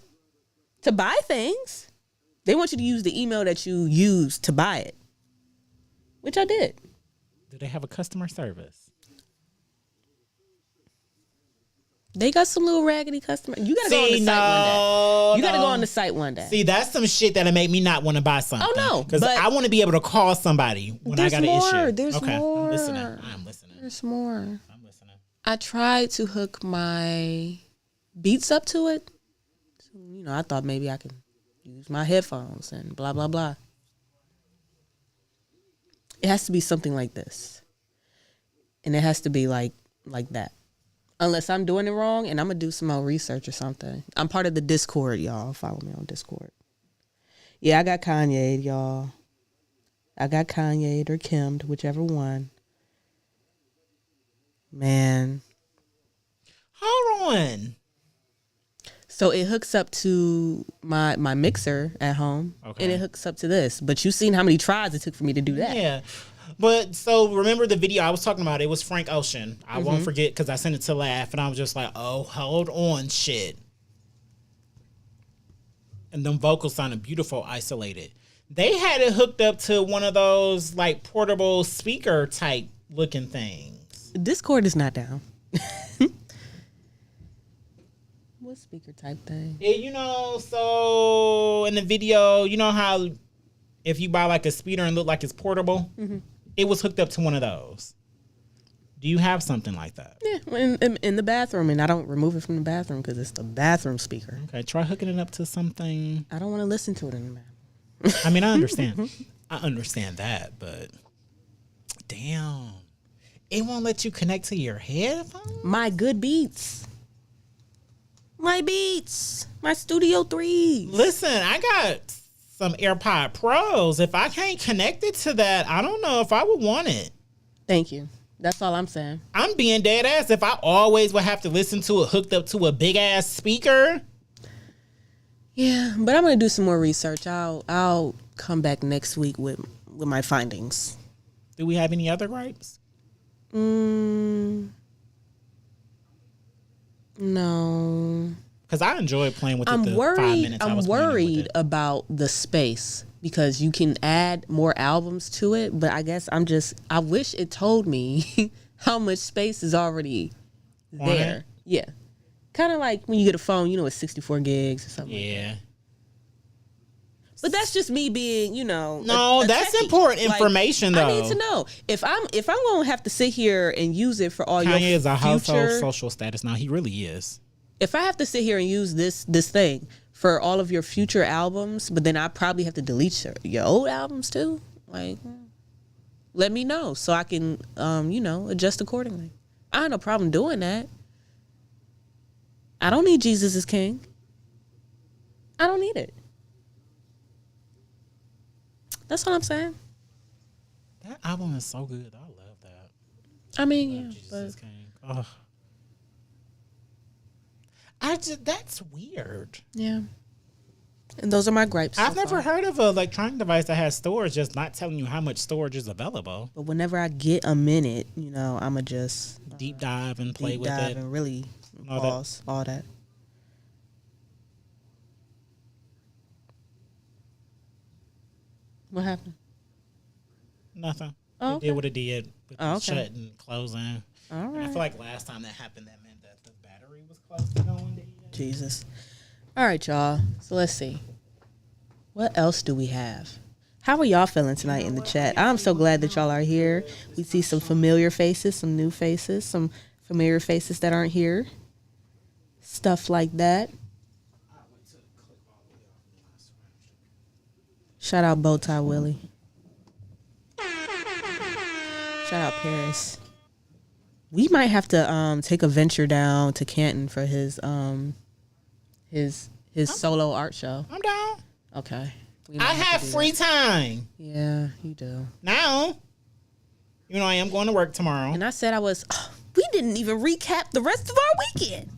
to buy things. They want you to use the email that you used to buy it, which I did. Do they have a customer service? They got some little raggedy customer. You gotta go on the site one day. You gotta go on the site one day. See, that's some shit that'll make me not want to buy something. Oh, no, because but I want to be able to call somebody when I got an issue. There's okay, more. I'm listening. I'm listening. There's more. I'm listening. I tried to hook my Beats up to it. So, I thought maybe I could use my headphones and blah, blah, blah. It has to be something like this. And it has to be like that. Unless I'm doing it wrong, and I'm going to do some more research or something. I'm part of the Discord, y'all. Follow me on Discord. Yeah, I got Kanye, y'all. I got Kanye or Kim'd, whichever one. Man. Hold on. So it hooks up to my mixer at home, Okay. and it hooks up to this. But you've seen how many tries it took for me to do that. Yeah. But so remember the video I was talking about? It was Frank Ocean. I won't forget because I sent it to Laugh and I was just like, oh, hold on, shit. And them vocals sounded beautiful, isolated. They had it hooked up to one of those like portable speaker type looking things. Discord is not down. What speaker type thing? Yeah, so in the video, you know how if you buy like a speaker and look like it's portable? It was hooked up to one of those. Do you have something like that? Yeah, in the bathroom, and I don't remove it from the bathroom because it's the bathroom speaker. Okay, try hooking it up to something. I don't want to listen to it in the bathroom. I mean, I understand. I understand that, but damn. It won't let you connect to your headphones? My good beats. My beats. My Studio 3s. Listen, I got some AirPod Pros. If I can't connect it to that, I don't know if I would want it. Thank you. That's all I'm saying. I'm being dead ass. If I always would have to listen to it hooked up to a big ass speaker. Yeah, but I'm gonna do some more research. I'll come back next week with my findings. Do we have any other gripes? No. Because I enjoy playing with it I'm the 5 worried. minutes I I'm was playing with worried it. about the space because you can add more albums to it. But I guess I wish it told me how much space is already On there. it? Yeah, kind of like when you get a phone, it's 64 gigs or something. Like that. Yeah. But that's just me being, No, a that's techie. important Like, information, though. I need to know if I'm gonna have to sit here and use it for all your Kanye is a household future. social status now. He really is. If I have to sit here and use this thing for all of your future albums, but then I probably have to delete your old albums too, like, let me know so I can, adjust accordingly. I have no problem doing that. I don't need Jesus is King. I don't need it. That's what I'm saying. That album is so good. I love that. I mean, yeah, Jesus but is King. Oh. That's weird. yeah. And those are my gripes. I've so never far. heard of an electronic device that has storage, just not telling you how much storage is available. But whenever I get a minute, I'ma just Deep dive and play deep with dive it. and really All that. pause all that. What happened? Nothing. Oh, It did what it did with Oh, the okay. shutting, closing. All And I right. feel like last time that happened, that meant that the battery was close to going dead. Jesus. All right, y'all. So let's see. What else do we have? How are y'all feeling tonight in the chat? I'm so glad that y'all are here. We see some familiar faces, some new faces, some familiar faces that aren't here. Stuff like that. Shout out Bowtie Willie. Shout out Paris. We might have to take a venture down to Canton for his solo art show. I'm down. Okay. We might I to have do free time that. Yeah, you do. now. You know, I am going to work tomorrow. And I said we didn't even recap the rest of our weekend.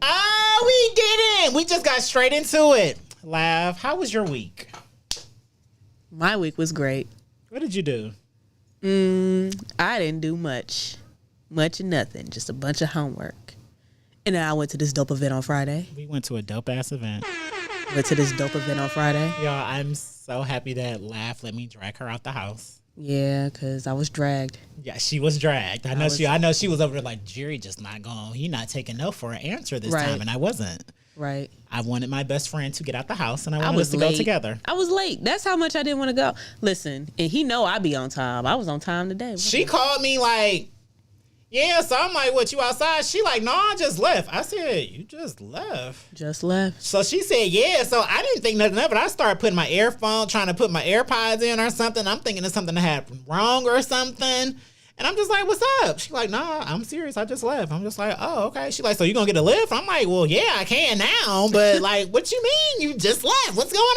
Oh, we didn't. We just got straight into it. Laugh. How was your week? My week was great. What did you do? I didn't do much. Much of nothing. Just a bunch of homework. And then I went to this dope event on Friday. We went to a dope ass event. Y'all, I'm so happy that Laugh let me drag her out the house. Yeah, because I was dragged. Yeah, she was dragged. I know she was over there like, Jerry just not going. He not taking no for an answer this Right. time, and I wasn't. Right. I wanted my best friend to get out the house, and I I wanted was us to late. go together. I was late. That's how much I didn't want to go. Listen, and he know I be on time. I was on time today. She called me like, yeah, so I'm like, what, you outside? She like, no, I just left. I said, you just left? Just left. So she said, yeah. So I didn't think nothing of it. I started putting my earphone, trying to put my AirPods in or something. I'm thinking of something that happened wrong or something. And I'm just like, what's up? She like, nah, I'm serious. I just left. I'm just like, oh, okay. She like, so you gonna get a lift? I'm like, well, yeah, I can now. But like, what you mean? You just left. What's going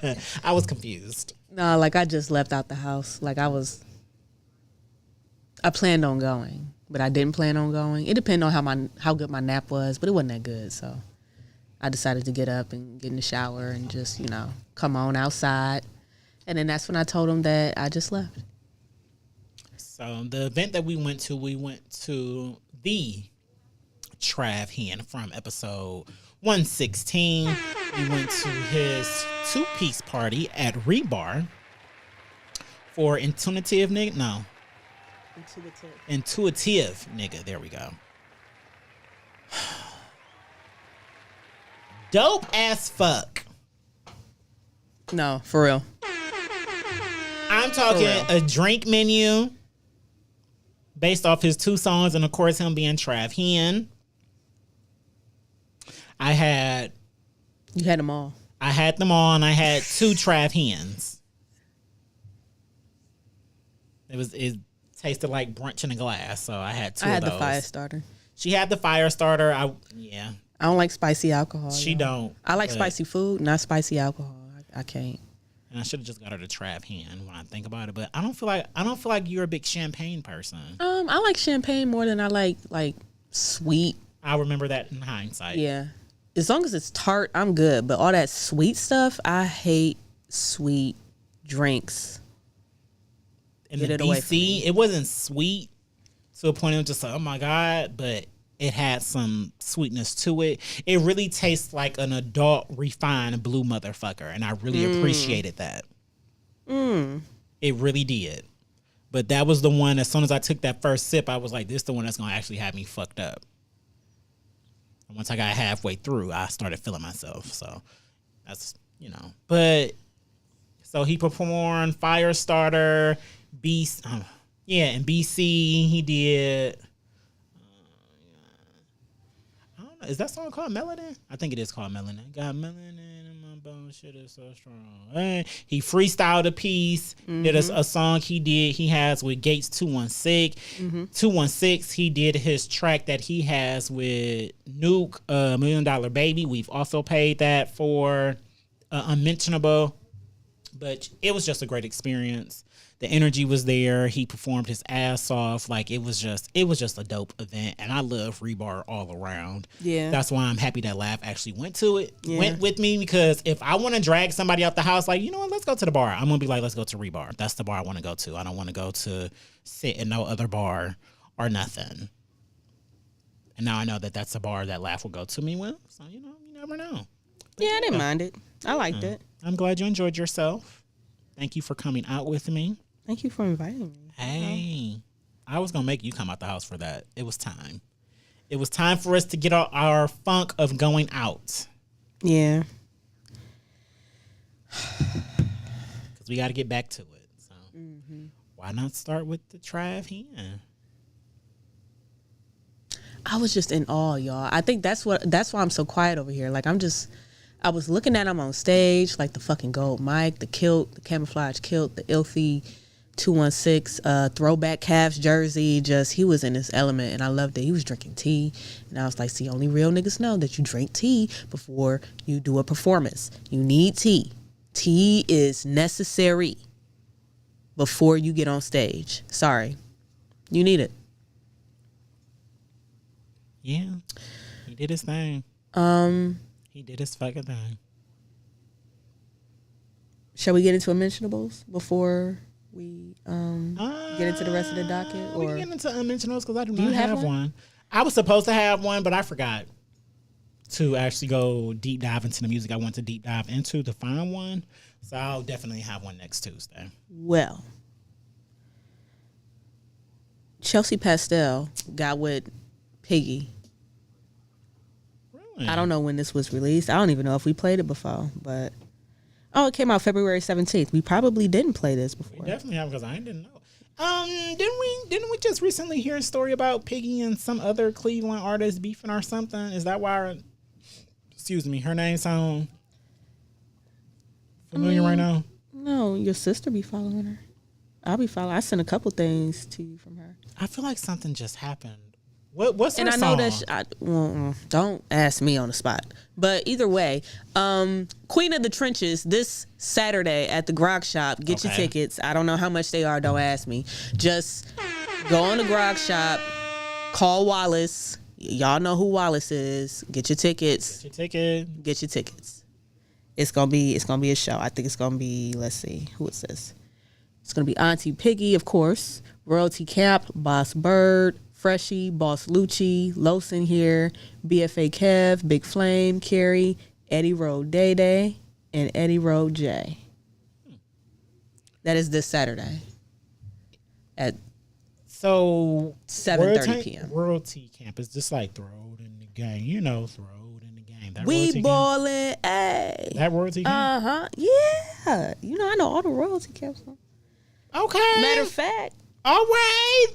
on? I was confused. No, like I just left out the house. Like I planned on going, but I didn't plan on going. It depended on how good my nap was, but it wasn't that good. So I decided to get up and get in the shower and just, come on outside. And then that's when I told him that I just left. So the event that we went to the Trav Hen from episode 116. We went to his 2-piece party at Rebar for Intuitive Nigga. There we go. Dope as fuck. No, for real. I'm talking real. a drink menu based off his 2 songs, and of course him being Trav Hen. You had them all. I had them all, and I had 2 Trav Hens. It tasted like brunch in a glass, so I had 2 I had of the those. fire starter. She had the fire starter. I don't like spicy alcohol. She y'all. don't. I like but- spicy food, not spicy alcohol. I can't. And I should have just got her the Trav Hen when I think about it, but I don't feel like you're a big champagne person. I like champagne more than I like sweet. I'll remember that in hindsight. Yeah. As long as it's tart, I'm good. But all that sweet stuff, I hate sweet drinks. In Get the it away from DC, me. it wasn't sweet to a point of just like, oh my God, but it had some sweetness to it. It really tastes like an adult refined blue motherfucker, and I really appreciated that. It really did. But that was the one, as soon as I took that first sip, I was like, this is the one that's going to actually have me fucked up. And once I got halfway through, I started feeling myself. So that's, But, so he performed Firestarter, and BC, he did... I don't know. Is that song called Melanin? I think it is called Melanin. Got melanin in my bones, shit is so strong. He freestyled a piece. Did a song he has with Gates 216. 216, he did his track that he has with Nuke, $1 Million Baby. We've also paid that for Unmentionable. But it was just a great experience. The energy was there. He performed his ass off. Like it was just a dope event. And I love Rebar all around. Yeah. That's why I'm happy that Lav actually went to it. Yeah. Went with me, because if I want to drag somebody out the house, like, you know what, let's go to the bar. I'm gonna be like, let's go to Rebar. That's the bar I want to go to. I don't want to go to sit in no other bar or nothing. And now I know that that's a bar that Lav will go to me with. So, you know, you never know. Yeah, I didn't mind it. I liked it. I'm glad you enjoyed yourself. Thank you for coming out with me. Thank you for inviting me. Hey, I was going to make you come out the house for that. It was time. It was time for us to get our funk of going out. Yeah. Because we got to get back to it. So why not start with the Trav Hen? I was just in awe, y'all. I think that's why I'm so quiet over here. Like I was looking at him on stage, like the fucking gold mic, the kilt, the camouflage kilt, the Ilfie 216 throwback Cavs jersey. Just, he was in his element, and I loved it. He was drinking tea, and I was like, see, only real niggas know that you drink tea before you do a performance. You need tea. Tea is necessary before you get on stage. Sorry. You need it. Yeah. He did his thing. He did his fucking thing. Shall we get into unmentionables before we get into the rest of the docket? We Or can get into unmentionables because I do you not have have one? one. I was supposed to have one, but I forgot to actually go deep dive into the music I want to deep dive into to find one. So I'll definitely have one next Tuesday. Well, Chelsea Pastel got with Piggy. Really? I don't know when this was released. I don't even know if we played it before, but it came out February 17th. We probably didn't play this We before. definitely have, because I didn't know. Didn't we just recently hear a story about Piggy and some other Cleveland artist beefing or something? Is that why her name sound familiar right now? No, your sister be following her. I'll be following. I sent a couple things to you from her. I feel like something just happened. What's her And I song? know that don't ask me on the spot. But either way, Queen of the Trenches this Saturday at the Grog Shop. Get your Okay. tickets. I don't know how much they are. Don't ask me. Just go on the Grog Shop. Call Wallace. Y'all know who Wallace is. Get your tickets. Your ticket. Get your tickets. It's gonna be a show. I think it's gonna be. Let's see, who is this? It's gonna be Auntie Piggy, of course. Royalty Camp, Boss Bird, Freshie, Boss Lucci, Losin here, BFA Kev, Big Flame, Carrie, Eddie Road Day Day, and Eddie Road J. That is this Saturday at So 7:30 p.m. Royalty Camp is just like throw it in the game. You know, throw it in the game. That We Royalty Camp? ballin', ayy. That Royalty Camp? Yeah. You know, I know all the Royalty Camps. Okay. Matter of fact, All right.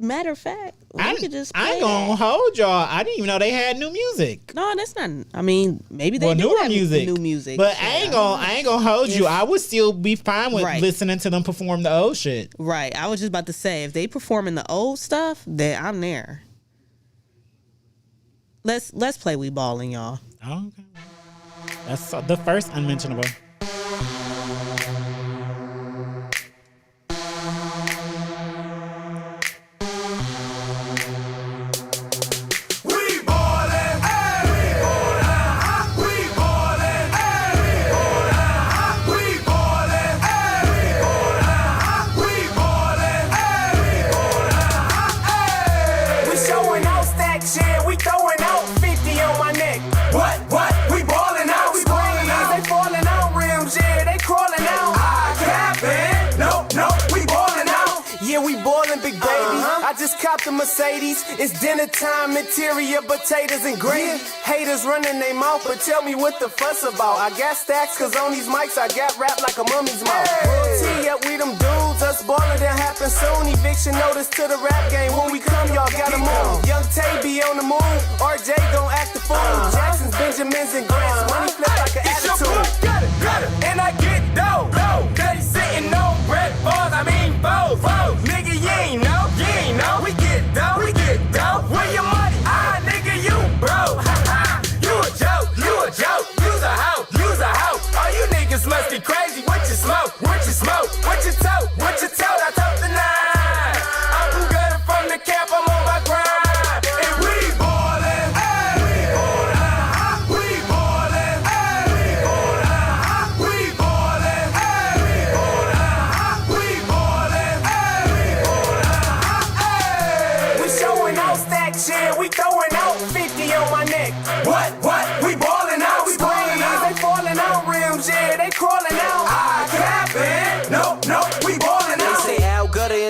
we could just play I ain't gonna that. hold y'all. I didn't even know they had new music. No, that's not. I mean, maybe they do newer have music. new music. But Yeah, I ain't gonna hold you. I would still be fine with Right. listening to them perform the old shit. Right. I was just about to say, if they performing the old stuff, then I'm there. Let's play We Ballin', y'all. Oh, okay. That's the first unmentionable. We ballin', we ballin', we ballin', we ballin', we ballin', we showing out stack shit, we throwing out 50 on my neck. What? We ballin' out, we ballin' out. They falling out rims, yeah, they crawling out. I capping, no, we ballin' out. Yeah, we ballin', big baby. I just copped a Mercedes. It's dinner time, material, potatoes and gravy. Haters running their mouth, but tell me what the fuss about. I got stacks, cause on these mics I got rap like a mummy's mouth. Royalty up with them dudes, us ballin' that happen soon. Eviction notice to the rap game. When we come, y'all gotta move. Young Tay be on the move, RJ gon' act the fool. Jackson's, Benjamins, and Grants. Money flip like an attitude. Got it, and I get dough. Cause he's sitting on bread balls, I mean foes. Nigga, you ain't know. We get dough. Where your money? Nigga, you broke. You a joke. Use a hoe. All you niggas must be crazy. What you smoke?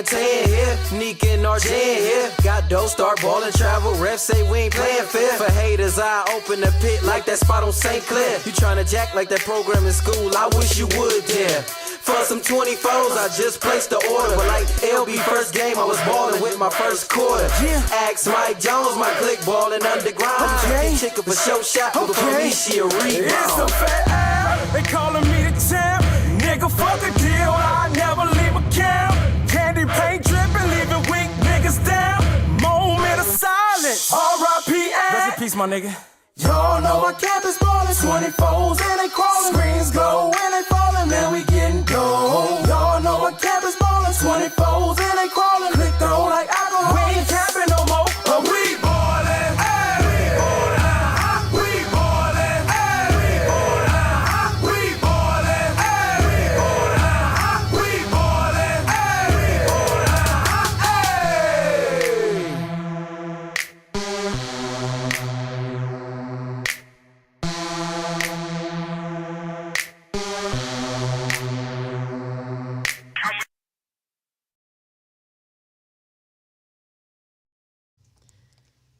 tan here. Nika and RJ here. Got dough, start ballin', travel. Refs say we ain't playing fair. For haters, I open the pit like that spot on St. Clair. You tryna jack like that program in school, I wish you would dare. For some 24s, I just placed the order. But like LB first game, I was ballin' with my first quarter. Ask Mike Jones, my click ballin' underground. You chicken for show shot, but for me, she a rebound. It's a fat ass, they callin' me the champ. Nigga, fuck a deal, I never leave a camp. Candy paint drippin', leaving weak niggas down. Moment of silence, R.I.P. Rest in peace, my nigga. Y'all know my campus ballin', 24s and they crawlin'. Screens glow and they fallin', man, we gettin' gold. Y'all know my campus ballin', 24s and they crawlin'. Click throw like alcohol. We ain't camping no more, but we ballin'. We ballin'. We ballin'. We ballin'. We ballin'. We ballin'.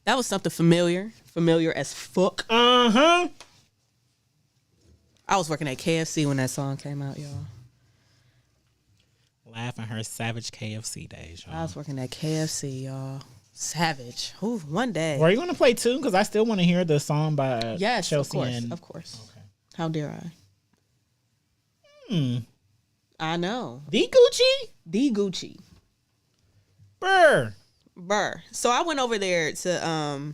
That was something familiar as fuck. Uh-huh. I was working at KFC when that song came out, y'all. Laughing her savage KFC days, y'all. I was working at KFC, y'all. Savage. Ooh, one day. Are you going to play two? Because I still want to hear the song by Yes, Chelsea. of course. Okay. How dare I? I know. The Gucci? The Gucci. Burr. So I went over there to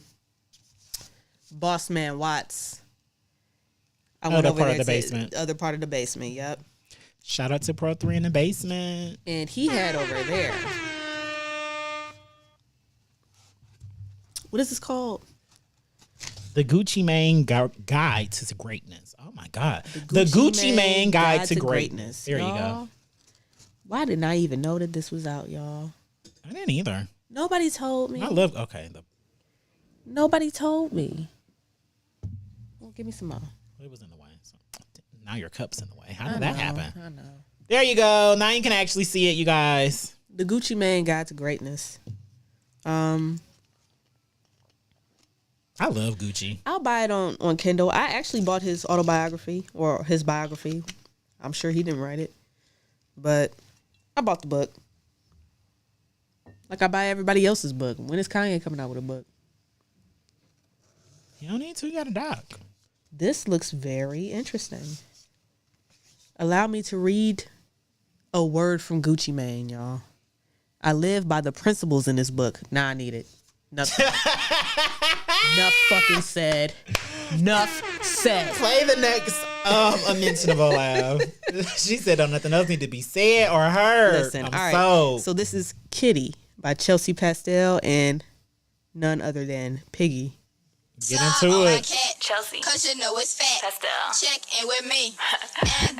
Boss Man Watts. I went over there the to basement. Other part of the basement, yep. Shout out to Pro 3 in the basement. And he had over there. What is this called? The Gucci Mane Guide to Greatness. Oh my God. The Gucci Mane Guide to Greatness. There y'all. you go. Why didn't I even know that this was out, y'all? I didn't either. Nobody told me. I love, Nobody told me. Well, give me some more. it was in the way. So, now your cup's in the way. How did that happen? I know. There you go. Now you can actually see it, you guys. The Gucci Mane Guide to Greatness. I love Gucci. I'll buy it on Kindle. I actually bought his autobiography or his biography. I'm sure he didn't write it, but I bought the book. Like I buy everybody else's book. When is Kanye coming out with a book? You don't need to. You got a doc. This looks very interesting. Allow me to read a word from Gucci Mane, y'all. I live by the principles in this book. Nah, I need it. Nothing. Enough fucking said. Enough said. Play the next unmentionable laugh. She said, "Oh, nothing else need to be said or heard." Listen, I'm all right. sold. So this is Kitty by Chelsea Pastel and none other than Piggy. Get into it. Chelsea. Cause you know it's fat. Pastel. Check in with me.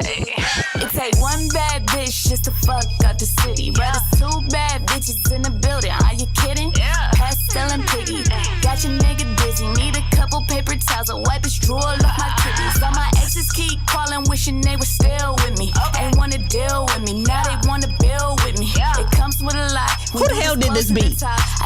It take one bad bitch just to fuck up the city. But it's two bad bitches in the building. Are you kidding? Yeah. Pastel and Piggy. Got your nigga dizzy. Need a couple paper towels. A wipe his drool off my titties. All my exes keep calling, wishing they were still with me. Ain't wanna deal with me. Now they wanna build with me. It comes with a lot. Who the hell did this beat?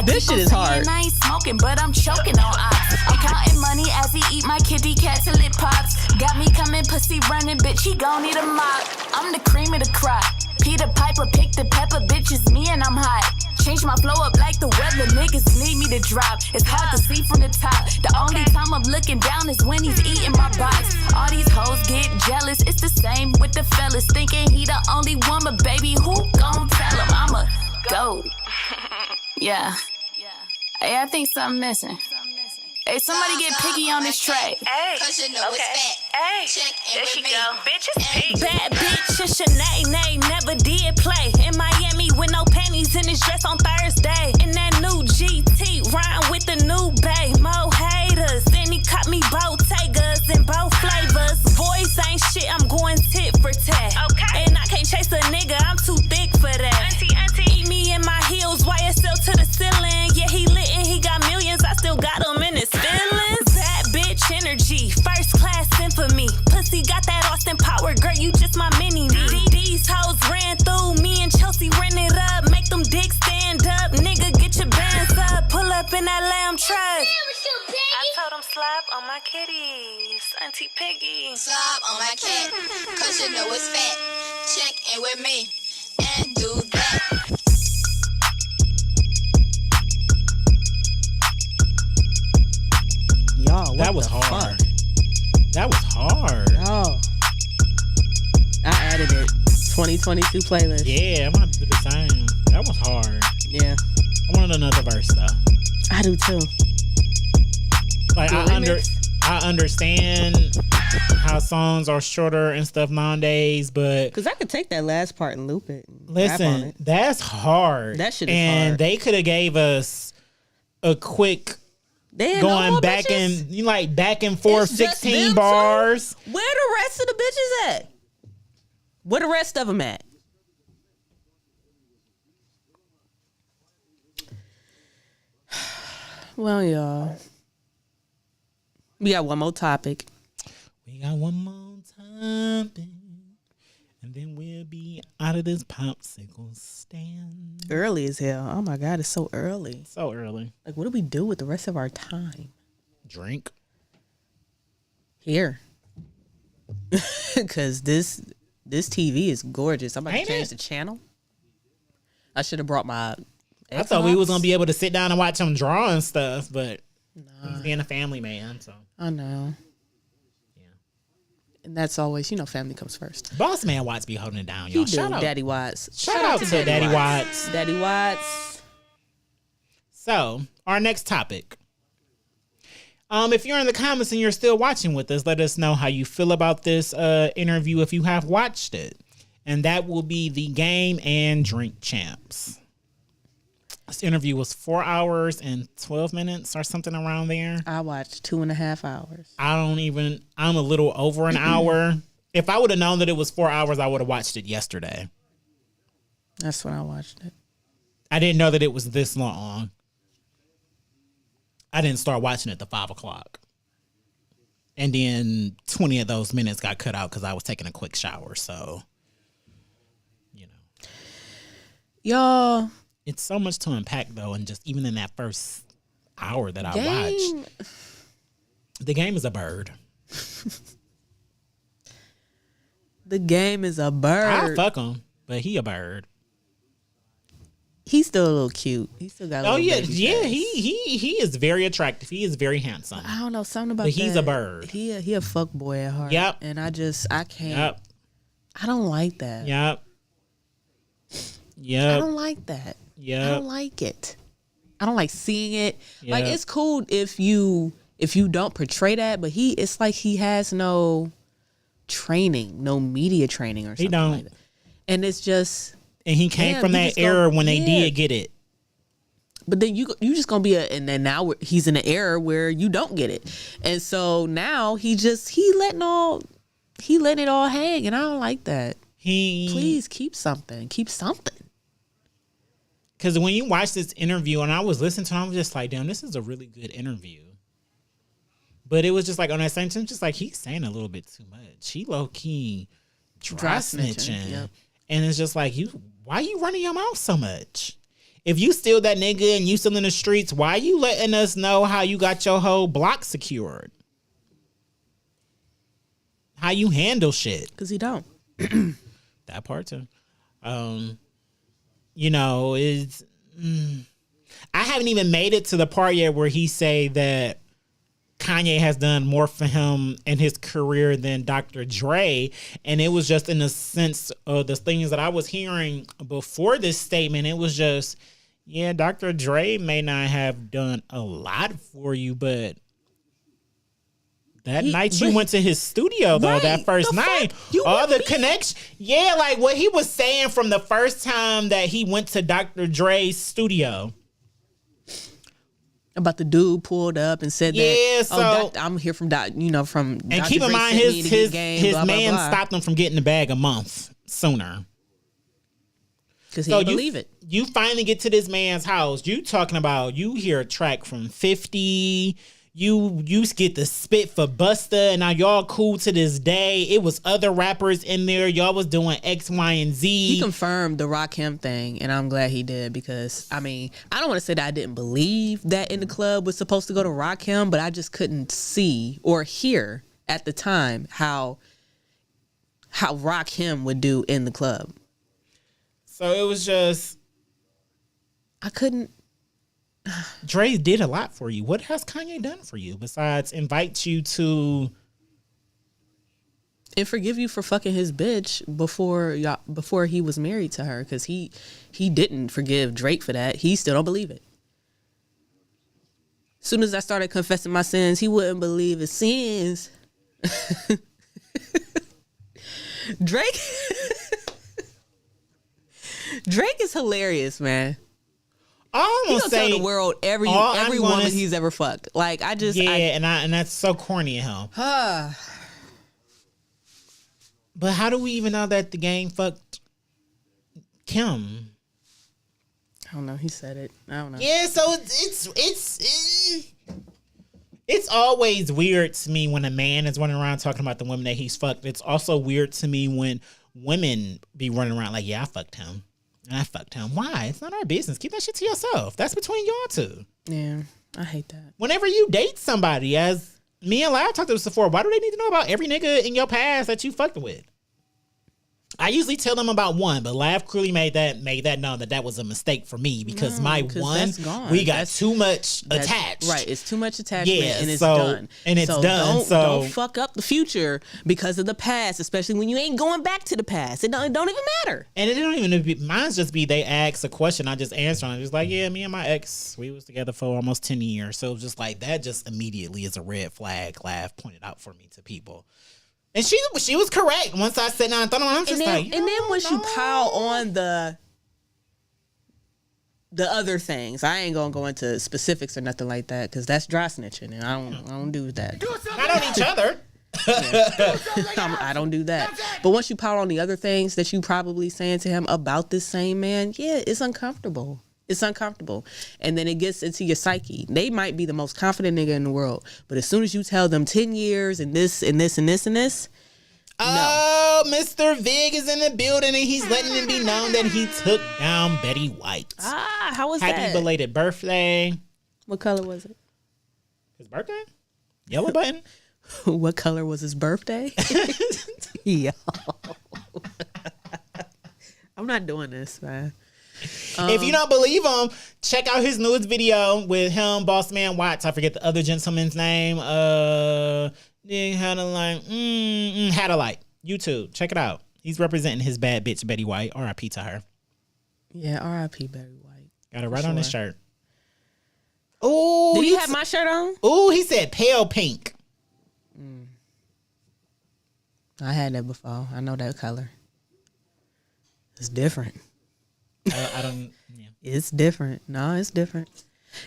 This shit is hard. I ain't smoking, but I'm choking on ops. I'm counting money as he eat my kitty cat till it pops. Got me coming pussy running, bitch, he gon' need a mop. I'm the cream of the crop. Peter Piper picked the pepper, bitch, it's me and I'm hot. Change my flow up like the weather, niggas need me to drop. It's hard to see from the top. The only time I'm looking down is when he's eating my box. All these hoes get jealous, it's the same with the fellas. Thinking he the only one, but baby, who gon' tell him I'm a goat? Yeah. Hey, I think something missing. Hey, somebody get Piggy on this tray. Hey, cause you know it's fat. Hey, Check in there with she me. go. Bitch, it's Piggy. Bad bitch, it's Shanae, never did play. In Miami with no panties in his dress on Thursday. In that new GT, rhyme with the new bae. Mo haters, then he caught me Bottegas in both flavors. Voice ain't shit, I'm going tit for tat. Okay. And I can't chase a nigga, I'm too thick for that. Auntie. Eat me in my heels, YSL to the ceiling. Yeah, he lit and he got millions, I still got him in his feelings. Bad bitch energy, first class infamy. Pussy got that Austin power, girl, you just my mini-me. These hoes ran through me and Slob on my cat, cause you know it's fat. Check in with me and do that. Y'all, what That was the hard. fuck? That was hard. Oh. I added it. 2022 playlist. Yeah, I'm gonna do the same. That was hard. Yeah. I wanted another verse though. I do too. Like Do a remix? I understand how songs are shorter and stuff nowadays, but Because I could take that last part and loop it. And rap on listen, it. that's hard. That shit is and hard. they could have gave us a quick They ain't no going more back bitches? back and forth, It's just 16 them bars. two? Where the rest of the bitches at? Where the rest of them at? Well, y'all. We got one more topic. We got one more topic, and then we'll be out of this popsicle stand. Early as hell. Oh my God, it's so early. So early. Like, what do we do with the rest of our time? Drink. Here. Because this TV is gorgeous. I'm about Ain't to change it? the channel. I should have brought my I thought we was Xbox. gonna be able to sit down and watch him draw and stuff, but he's being a family man, so I know. yeah. And that's always, family comes first. Boss Man Watts be holding it down, He y'all. do, Shout out, Daddy Watts. shout out to Daddy Watts. Daddy Watts. So our next topic. If you're in the comments and you're still watching with us, let us know how you feel about this interview if you have watched it, and that will be the Game and Drink Champs. This interview was 4 hours and 12 minutes or something around there. I watched 2.5 hours. I'm a little over an hour. If I would have known that it was 4 hours, I would have watched it yesterday. That's when I watched it. I didn't know that it was this long. I didn't start watching it at 5 o'clock. And then 20 of those minutes got cut out because I was taking a quick shower. So, Y'all, it's so much to unpack though. And just even in that first hour that I Game. watched, the game is a bird. The Game is a I bird. fuck him, but he a bird. He's still a little cute. He still got a Oh little yeah, baby yeah. face. He is very attractive. He is very handsome. I don't know something about But he's that. a bird. He a fuck boy at heart. Yep. And I can't. Yep. I don't like that. Yep. I Yep. don't like that. I Yep. don't like it. I don't like seeing it. Like, Yep. it's cool if you don't portray that, but it's like he has no training, no media training or something don't. like that. And it's just, And he came Damn, from you that just era gonna- when they yeah. did get it. but then you just gonna be and then now he's in an era where you don't get it, and so now he letting it all hang, and I don't like that. Please keep something. Because when you watch this interview, and I was listening to it, I was just like, damn, this is a really good interview. But it was just like, on that same time, just like, he's saying a little bit too much. He low-key dry snitching. Yep. And it's just like, why you running your mouth so much? If you still that nigga and you still in the streets, why you letting us know how you got your whole block secured? How you handle shit? Because he don't. That part too. Is I haven't even made it to the part yet where he say that Kanye has done more for him in his career than Dr. Dre. And it was just in the sense of the things that I was hearing before this statement. It was just, yeah, Dr. Dre may not have done a lot for you, but that night you went to his studio, though, Right, that first the fuck? night, You all with the me? connection. Yeah, like what he was saying from the first time that he went to Dr. Dre's studio. About the dude pulled up and said Yeah, that. so- I'm here from from. And Dr. keep in Dre mind, sent me to his get game, his blah, blah, man blah. stopped him from getting the bag a month sooner. Because he So didn't you believe it. You finally get to this man's house. You talking about, you hear a track from 50. You get the spit for Busta, and now y'all cool to this day. It was other rappers in there. Y'all was doing X, Y, and Z. He confirmed the Rakim thing, and I'm glad he did, because I don't want to say that I didn't believe that In the Club was supposed to go to Rakim, but I just couldn't see or hear at the time how Rakim would do in the club. So it was just I couldn't. Dre did a lot for you. What has Kanye done for you besides invite you to and forgive you for fucking his bitch before he was married to her? Because he didn't forgive Drake for that. He still don't believe it. As soon as I started confessing my sins, he wouldn't believe his sins. Drake is hilarious, man. I almost say tell the world every woman he's ever fucked. Like and that's so corny of him. But how do we even know that the gang fucked Kim? I don't know. He said it. I don't know. Yeah, so it's always weird to me when a man is running around talking about the women that he's fucked. It's also weird to me when women be running around like, yeah, I fucked him. And I fucked him. Why? It's not our business. Keep that shit to yourself. That's between y'all two. Yeah, I hate that. Whenever you date somebody, as me and Lav talked about this before, why do they need to know about every nigga in your past that you fucked with? I usually tell them about one, but Lav clearly made that known that was a mistake for me because we got too much attached. Right, it's too much attachment, and it's done. And it's done. Don't fuck up the future because of the past, especially when you ain't going back to the past. It don't even matter. And it don't even mine's just be they ask a question, I just answer, and I'm just like, yeah, me and my ex, we was together for almost 10 years, so it was just like that. Just immediately is a red flag. Lav pointed out for me to people. And she was correct. Once I sat down and thought about it, I'm just and then once you pile on the other things, I ain't gonna go into specifics or nothing like that because that's dry snitching, and I don't do that. Not on each other. I don't do that. But once you pile on the other things that you probably saying to him about this same man, yeah, it's uncomfortable. It's uncomfortable. And then it gets into your psyche. They might be the most confident nigga in the world, but as soon as you tell them 10 years and this and this and this and this, oh, no. Mr. Vig is in the building and he's letting it be known that he took down Betty White. How was that? Happy belated birthday. What color was it? His birthday? Yellow button? What color was his birthday? Yo. I'm not doing this, man. If you don't believe him, check out his newest video with him, Boss Man Watts. I forget the other gentleman's name. Had a light. YouTube. Check it out. He's representing his bad bitch, Betty White. R.I.P. to her. Yeah, R.I.P. Betty White. Got it right on his shirt. Oh, did he have my shirt on? Oh, he said pale pink. I had that before. I know that color. It's different. I don't. Yeah. It's different. No, it's different.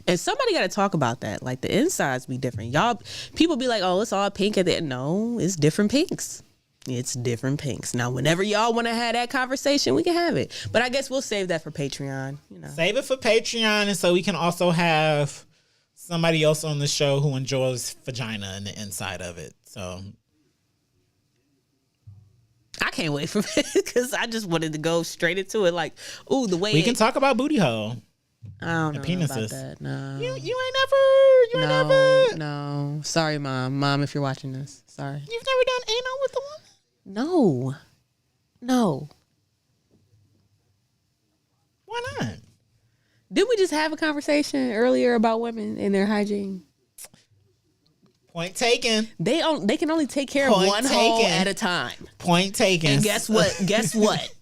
And somebody got to talk about that. Like the insides be different. Y'all, people be like, "Oh, it's all pink at the end." No, it's different pinks. It's different pinks. Now, whenever y'all want to have that conversation, we can have it. But I guess we'll save that for Patreon. You know, save it for Patreon, and so we can also have somebody else on the show who enjoys vagina and the inside of it. So. I can't wait for it because I just wanted to go straight into it. Like, ooh, the way we can talk about booty hole. I don't know penises. about that. No, you ain't never. No. Sorry, mom, if you're watching this. Sorry. You've never done anal with a woman? No. Why not? Didn't we just have a conversation earlier about women and their hygiene? Point taken. They can only take care of one hole at a time. Point taken. And guess what? Guess what?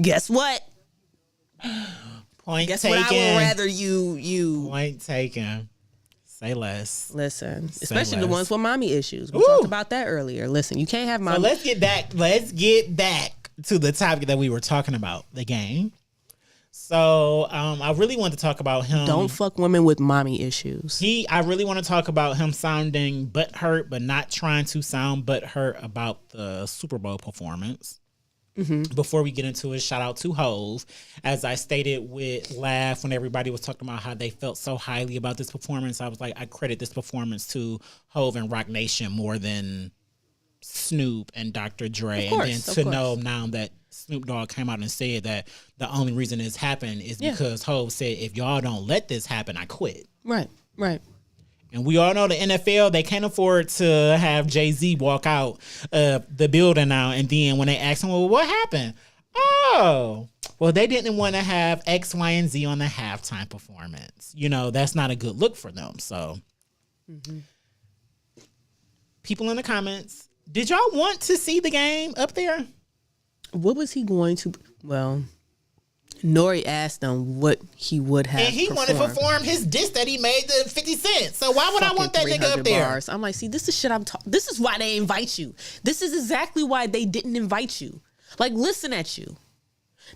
Guess what? Point guess taken. What I would rather you. Point taken. Say less. Listen, Say especially less. the ones with mommy issues. We talked about that earlier. Listen, you can't have mommy. So let's get back to the topic that we were talking about, the game. So I really want to talk about him. Don't fuck women with mommy issues. I really want to talk about him sounding butthurt, but not trying to sound butthurt about the Super Bowl performance. Mm-hmm. Before we get into it, shout out to Hove. As I stated with Laugh when everybody was talking about how they felt so highly about this performance, I was like, I credit this performance to Hove and Roc Nation more than Snoop and Dr. Dre. And then to know now that Snoop Dogg came out and said that the only reason this happened is because Hove said, if y'all don't let this happen, I quit. Right. And we all know the NFL, they can't afford to have Jay-Z walk out the building now. And then when they ask him, well, what happened? Oh, well, they didn't want to have X, Y, and Z on the halftime performance. You know, that's not a good look for them. So, people in the comments, did y'all want to see the game up there? What was he going to? Well, Nori asked him what he would have. And he wanted to perform his diss that he made to 50 Cent. So why would I want that nigga up there? Bars. I'm like, see, this is shit I'm talking. This is why they invite you. This is exactly why they didn't invite you. Like, listen at you.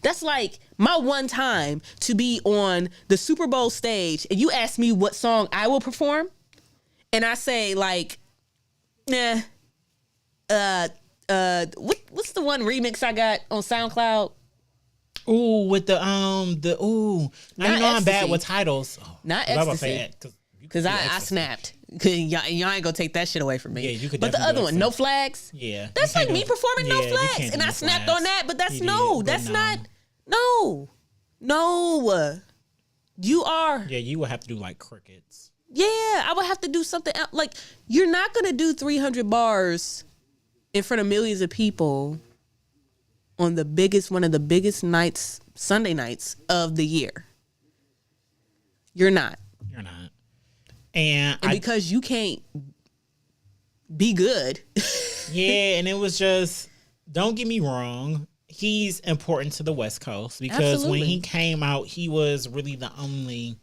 That's like my one time to be on the Super Bowl stage and you ask me what song I will perform. And I say like, what's the one remix I got on SoundCloud? Ooh, with the now you know I'm bad with titles. Not Ecstasy. Because I snapped. Cause y'all ain't gonna take that shit away from me. Yeah, you could. But the other one, No Flags. Yeah, that's like me performing No Flags, and I snapped on that. But that's that's not. No. You are. Yeah, you would have to do like crickets. Yeah, I would have to do something else. Like, you're not gonna do 300 bars in front of millions of people on one of the biggest nights, Sunday nights of the year. You're not. You're not. And because you can't be good. Yeah, and it was just, don't get me wrong, he's important to the West Coast because when he came out, he was really the only,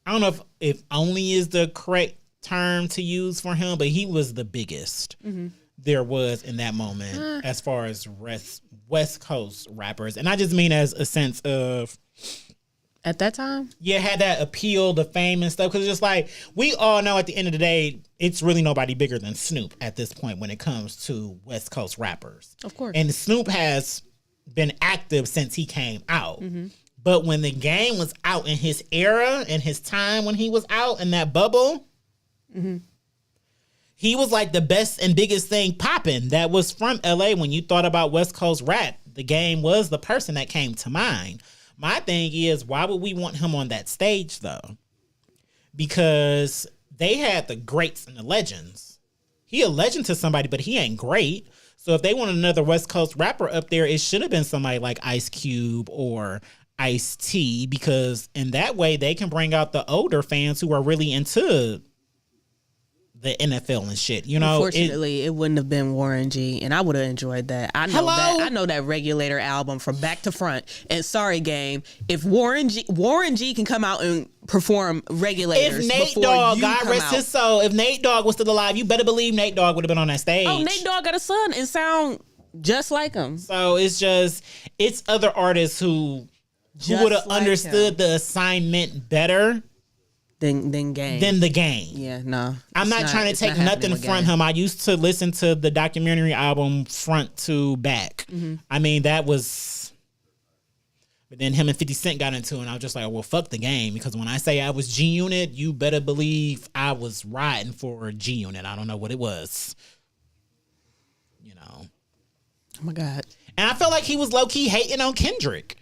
I don't know if only is the correct term to use for him, but he was the biggest there was in that moment as far as West Coast rappers. And I just mean as a sense of, at that time? Yeah, had that appeal, the fame and stuff. Because it's just like, we all know at the end of the day, it's really nobody bigger than Snoop at this point when it comes to West Coast rappers. Of course. And Snoop has been active since he came out. But when the game was out in his era and his time when he was out in that bubble, he was like the best and biggest thing popping that was from LA. When you thought about West Coast rap, the game was the person that came to mind. My thing is, why would we want him on that stage, though? Because they had the greats and the legends. He a legend to somebody, but he ain't great. So if they want another West Coast rapper up there, it should have been somebody like Ice Cube or Ice-T, because in that way, they can bring out the older fans who are really into the NFL and shit. You know, unfortunately, it wouldn't have been Warren G, and I would have enjoyed that. I know that Regulator album from back to front. And sorry, game, if Warren G can come out and perform Regulators, if Nate Dogg, God rest his soul, if Nate Dogg was still alive, you better believe Nate Dogg would have been on that stage. Oh, Nate Dogg got a son and sound just like him. So it's other artists who would have understood the assignment better than the game. Yeah, no. I'm not trying to take nothing from him. I used to listen to the documentary album front to back. I mean, that was, but then him and 50 Cent got into it, and I was just like, well, fuck the game, because when I say I was G-Unit, you better believe I was riding for G-Unit. I don't know what it was. You know. Oh my God. And I felt like he was low-key hating on Kendrick.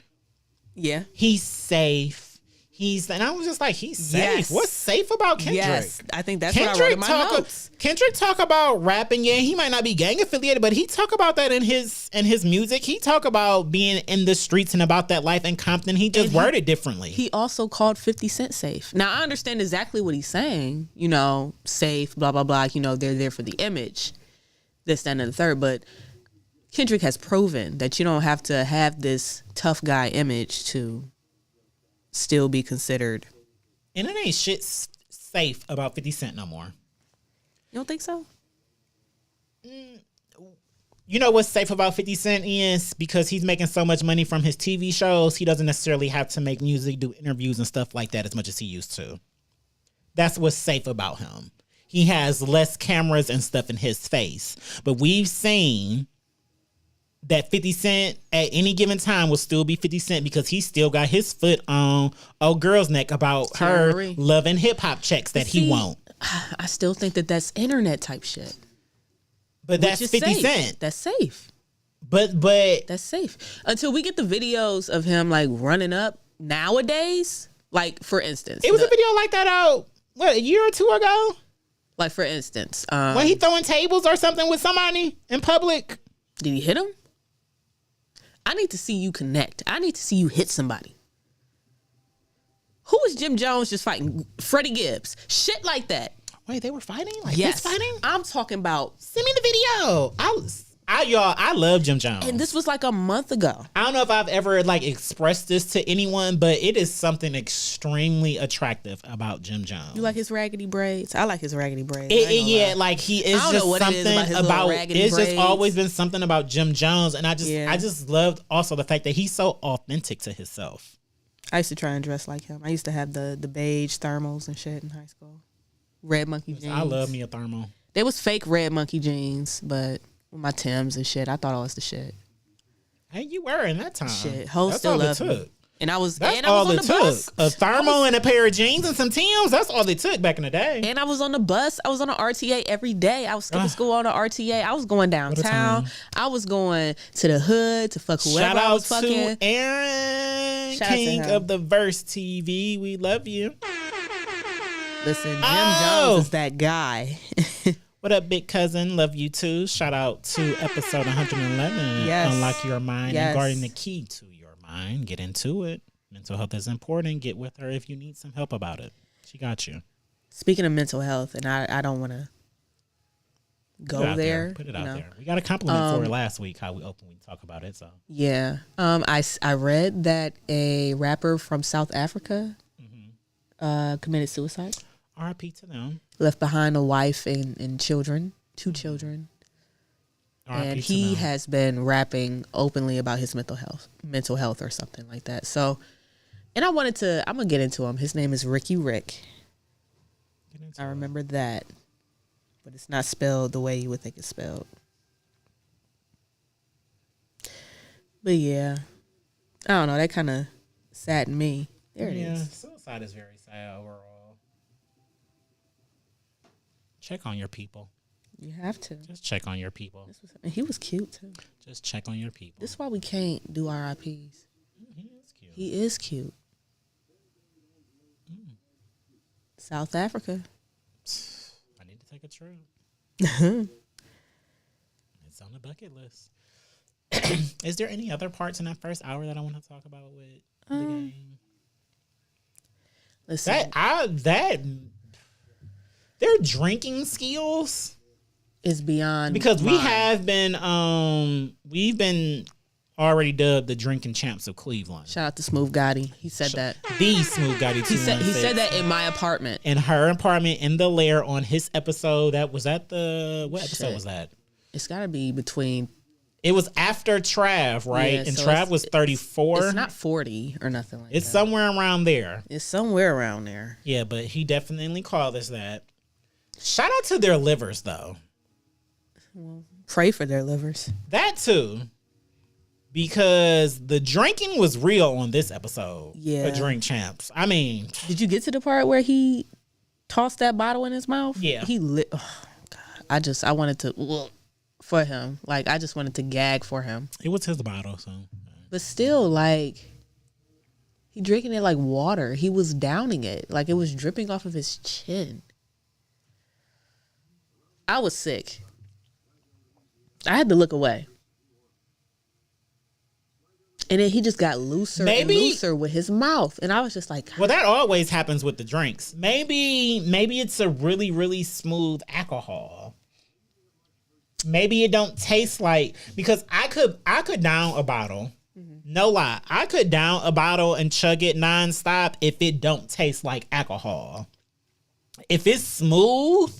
Yeah. He's safe. And I was just like, he's safe. Yes. What's safe about Kendrick? Yes, I think that's what I wrote in my notes. Kendrick talk about rapping. Yeah, he might not be gang affiliated, but he talk about that in his music. He talk about being in the streets and about that life in Compton. He just worded differently. He also called 50 Cent safe. Now, I understand exactly what he's saying. You know, safe, blah, blah, blah. You know, they're there for the image, this, that, and the third. But Kendrick has proven that you don't have to have this tough guy image to still be considered. And it ain't shit safe about 50 Cent no more. You don't think so? You know what's safe about 50 Cent is because he's making so much money from his TV shows, he doesn't necessarily have to make music, do interviews and stuff like that as much as he used to. That's what's safe about him. He has less cameras and stuff in his face. But we've seen that 50 Cent at any given time will still be 50 Cent because he still got his foot on old girl's neck about her loving hip hop checks that he won't. I still think that that's internet type shit. But that's 50 Cent. That's safe. But that's safe until we get the videos of him like running up nowadays. Like, for instance, it was a video like that out what, a year or two ago? Like, for instance, When he throwing tables or something with somebody in public? did he hit him? I need to see you connect. I need to see you hit somebody. Who was Jim Jones just fighting? Freddie Gibbs. Shit like that. Wait, they were fighting? Like Yes. fist fighting? I'm talking about. Send me the video. I love Jim Jones. And this was like a month ago. I don't know if I've ever like expressed this to anyone, but it is something extremely attractive about Jim Jones. You like his raggedy braids? I like his raggedy braids. I ain't gonna Yeah, lie. like he is I don't just know what it is something about his little raggedy it's just braids. always been something about Jim Jones, and I Yeah. just loved also the fact that he's so authentic to himself. I used to try and dress like him. I used to have the beige thermals and shit in high school. Red monkey jeans. I love me a thermal. They was fake red monkey jeans, but with my Timbs and shit, I thought I was the shit. Hey, you were in that time. Shit, hoes That's still all love it me. took. And I was, That's and I was all on it the bus. took. A thermal and a pair of jeans and some Timbs. That's all it took back in the day. And I was on the bus. I was on the RTA every day. I was skipping school on the RTA. I was going downtown. time. I was going to the hood to fuck whoever Shout I out was fucking. to Aaron, Shout out to King him. of the Verse TV. We love you. Listen, Jim Oh. Jones is that guy. What up, big cousin? Love you too. Shout out to episode 111. Yes. Unlock your mind Yes. and guarding the key to your mind. Get into it. Mental health is important. Get with her if you need some help about it. She got you. Speaking of mental health, and I don't want to Put it go out there. Put it you out know. there. We got a compliment for it last week, how we openly talk about it. So Yeah. I read that a rapper from South Africa committed suicide. RIP to them. Left behind a wife and children, 2 children. RIP And to he them. has been rapping openly about his mental health or something like that. So, and I'm gonna get into him. His name is Ricky Rick. Get into I it. remember that, but it's not spelled the way you would think it's spelled. But yeah, I don't know. That kind of saddened me. There it is. Suicide is very sad overall. Check on your people. You have to. Just check on your people. And he was cute too. Just check on your people. This is why we can't do RIPs. He is cute. He is cute. South Africa. I need to take a trip. It's on the bucket list. Is there any other parts in that first hour that I want to talk about with the game? Listen, That their drinking skills, is beyond because we mine. have been we've been already dubbed the drinking champs of Cleveland. Shout out to Smooth Gotti. He said that. The Smooth Gotti. He said that in my apartment. in her apartment in the lair on his episode. What episode Shit. was that? It's got to be between. It was after Trav, right? Yeah, and so Trav was 34. It's not 40 or nothing like It's that. somewhere around there. It's somewhere around there. Yeah, but he definitely called us that. Shout out to their livers, though. Pray for their livers. That too. Because the drinking was real on this episode. Yeah. The Drink Champs. I mean, Did you get to the part where he tossed that bottle in his mouth? Yeah. He lit. Oh, God. I wanted to, for him. Like, I just wanted to gag for him. it was his bottle, so. But still, like, he drinking it like water. He was downing it. Like, it was dripping off of his chin. I was sick. I had to look away. And then he just got looser and looser with his mouth. And I was just like, Well, that always happens with the drinks. Maybe it's a really, really smooth alcohol. Maybe it don't taste like, because I could down a bottle. No lie. I could down a bottle and chug it nonstop if it don't taste like alcohol. If it's smooth,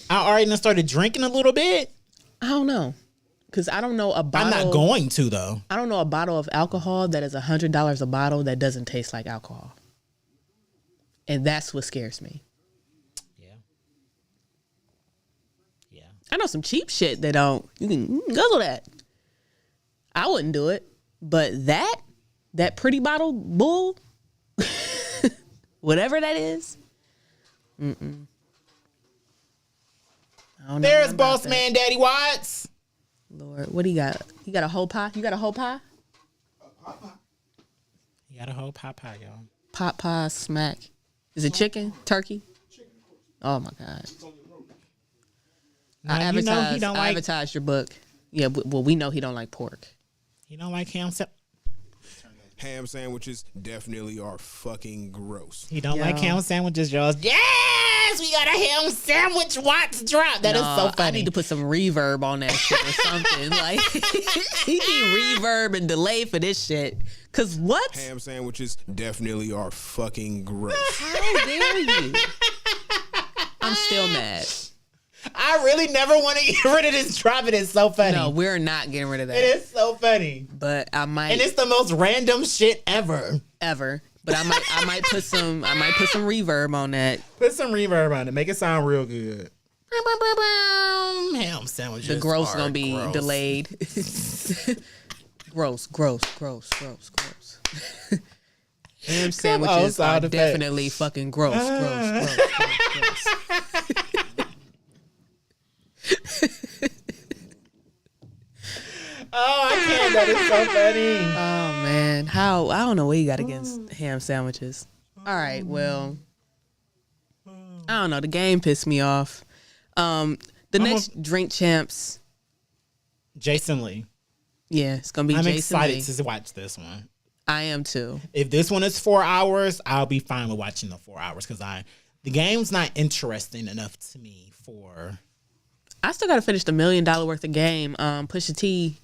I already done started drinking a little bit. I don't know. Because I don't know a bottle. I'm not going to, though. I don't know a bottle of alcohol that is $100 a bottle that doesn't taste like alcohol. And that's what scares me. Yeah. I know some cheap shit that don't. You can guzzle that. I wouldn't do it. But that pretty bottle bull, whatever that is, I don't know There's nothing about Boss that. Man Daddy Watts. Lord, what do you got? You got a whole pie? You got a whole pie? You got a whole pie, y'all. Pot pie smack. Is it chicken? Turkey? Oh my God. Now, I you know he don't like. advertised your book. Yeah, well, we know he don't like pork. He don't like ham. Ham sandwiches definitely are fucking gross. He don't like ham sandwiches, y'all. Yes, we got a ham sandwich watch drop. That is so funny. I need to put some reverb on that shit or something. Like, he need reverb and delay for this shit. Cause what? Ham sandwiches definitely are fucking gross. How dare you? I'm still mad. I really never want to get rid of this drop. It is so funny. No, we're not getting rid of that. It is so funny. But I might. And it's the most random shit ever. But I might put some reverb on that. Put some reverb on it. Make it sound real good. Ham sandwiches. The gross are gonna be gross. delayed. Gross. Ham sandwiches are definitely fucking gross. Gross. Oh, I can't. That is so funny. Oh man, I don't know what you got against ham sandwiches. All right, well, I don't know. The game pissed me off. The next Drink Champs, Jason Lee. Yeah, it's gonna be. I'm Jason excited Lee. to watch this one. I am too. If this one is 4 hours, I'll be fine with watching the 4 hours because the game's not interesting enough to me for. I still got to finish the $1 million worth of game. Pusha T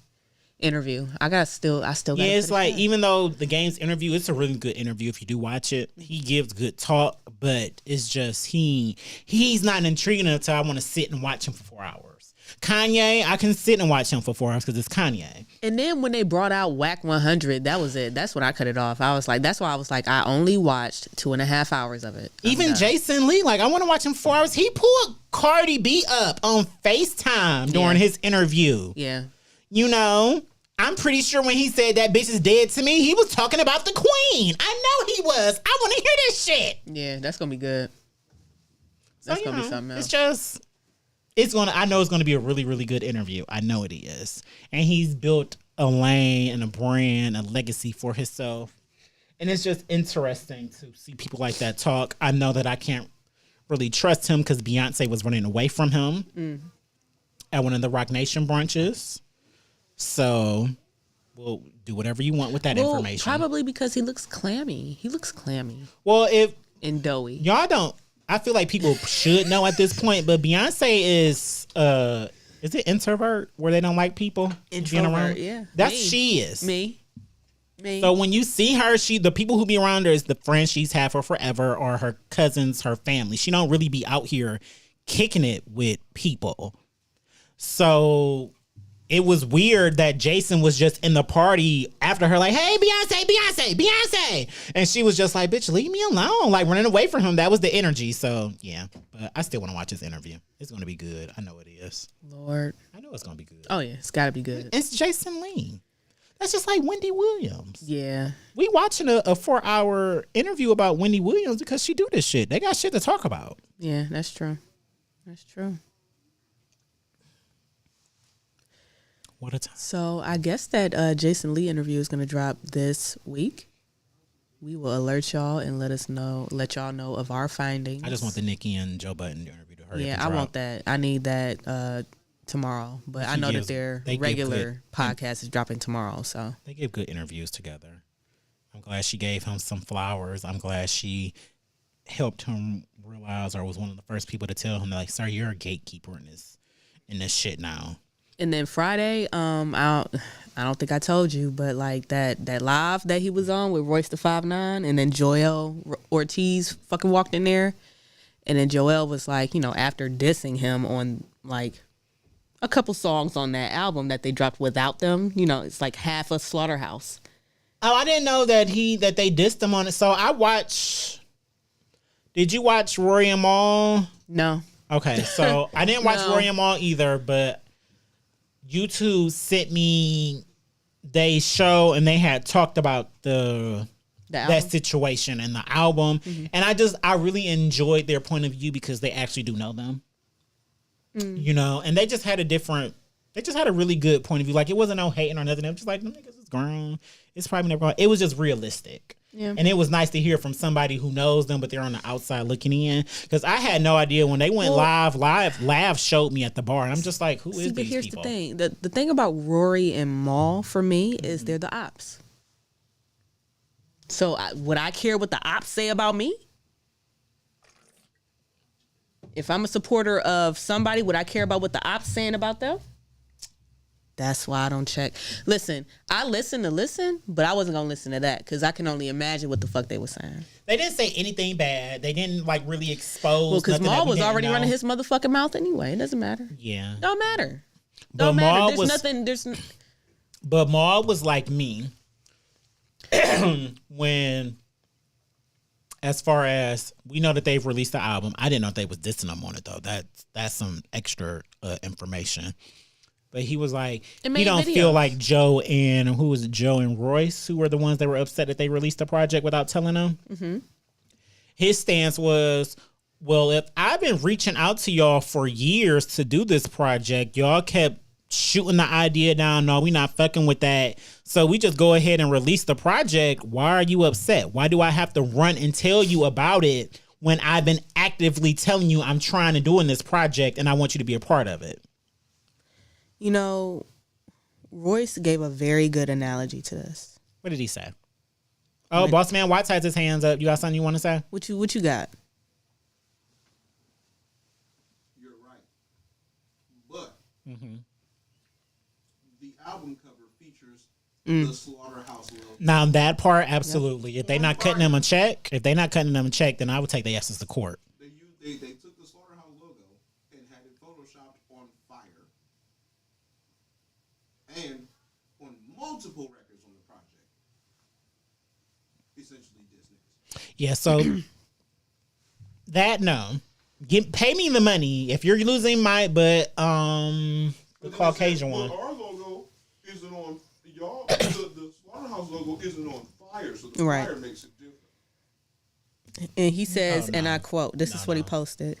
interview. I still got. Yeah, it's like even though the game's interview, it's a really good interview if you do watch it. He gives good talk, but it's just he's not intriguing until I want to sit and watch him for 4 hours. Kanye, I can sit and watch him for 4 hours because it's Kanye. And then when they brought out Whack 100, that was it. That's when I cut it off. That's why I was like, I only watched 2.5 hours of it. Even Jason Lee, like I want to watch him 4 hours. He pulled Cardi B up on FaceTime during his interview. Yeah. You know, I'm pretty sure when he said that bitch is dead to me, he was talking about the queen. I know he was. I want to hear this shit. Yeah, that's going to be good. That's going to be something else. I know it's going to be a really, really good interview. I know it is. And he's built a lane and a brand, a legacy for himself. And it's just interesting to see people like that talk. I know that I can't really trust him because Beyonce was running away from him at one of the Rock Nation brunches. So we'll do whatever you want with that information. Probably because he looks clammy. Well, and doughy. Y'all don't. I feel like people should know at this point, but Beyonce is it introvert where they don't like people being around? Yeah. She is. Me. So when you see her, the people who be around her is the friends she's had for forever or her cousins, her family. She don't really be out here kicking it with people. So it was weird that Jason was just in the party after her like, hey, Beyonce. And she was just like, bitch, leave me alone. Like running away from him. That was the energy. So yeah, but I still want to watch this interview. It's going to be good. I know it is. Lord. I know it's going to be good. Oh yeah, it's got to be good. It's Jason Lee. That's just like Wendy Williams. Yeah. We watching a 4-hour interview about Wendy Williams because she do this shit. They got shit to talk about. Yeah, that's true. What a time. So I guess that Jason Lee interview is going to drop this week. We will alert y'all and let y'all know of our findings. I just want the Nicki and Joe Budden interview to hurry up and I drop. want that. I need that tomorrow. But I know that their regular podcast is dropping tomorrow. So they give good interviews together. I'm glad she gave him some flowers. I'm glad she helped him realize, or was one of the first people to tell him, like, sir, you're a gatekeeper in this shit now. And then Friday, I don't think I told you, but like that live that he was on with Royce the 5'9", and then Joel Ortiz fucking walked in there, and then Joel was like, after dissing him on like a couple songs on that album that they dropped without them, it's like half a Slaughterhouse. Oh, I didn't know that they dissed him on it. So I watched. Did you watch Rory and Mal? No. Okay, so I didn't watch Rory and Mal either, but YouTube sent me they show and they had talked about that situation and the album. Mm-hmm. And I really enjoyed their point of view because they actually do know them. And they just had a really good point of view. Like it wasn't no hating or nothing. It was just like, them niggas is grown. It's probably never going. It was just realistic. Yeah. And it was nice to hear from somebody who knows them, but they're on the outside looking in. Because I had no idea when they went live. Lav showed me at the bar, and I'm just like, who is but these here's people? the thing. The thing about Rory and Mal for me is they're the ops. So would I care what the ops say about me? If I'm a supporter of somebody, would I care about what the ops saying about them? That's why I don't check. Listen, I listen, but I wasn't going to listen to that because I can only imagine what the fuck they were saying. They didn't say anything bad. They didn't like really expose. Well, because nothing that Mal we was didn't already know. running his motherfucking mouth anyway. It doesn't matter. Yeah. Don't matter. But Don't matter. Mal There's was, nothing. But Mal was like me when, as far as we know that they've released the album. I didn't know if they was dissing them on it though. That's some extra information. But he was like, he don't feel like Joe and who was it? Joe and Royce, who were the ones that were upset that they released the project without telling them. Mm-hmm. His stance was, well, if I've been reaching out to y'all for years to do this project, y'all kept shooting the idea down. No, we not fucking with that. So we just go ahead and release the project. Why are you upset? Why do I have to run and tell you about it when I've been actively telling you I'm trying to do in this project and I want you to be a part of it? You know, Royce gave a very good analogy to this. What did he say? Oh, Boss Man Watts has his hands up. You got something you want to say? What you got? You're right. But the album cover features the Slaughterhouse logo. Now that part, absolutely. If they not cutting them a check, then I would take the asses to court. They took the Slaughterhouse logo and had it photoshopped on fire. And on multiple records on the project. Essentially Disney. Yeah, so pay me the money if you're losing my the Caucasian one. Well, our logo isn't on y'all. the Slaughterhouse logo isn't on fire, so the fire makes it different. And he says, and I quote, this is what he posted.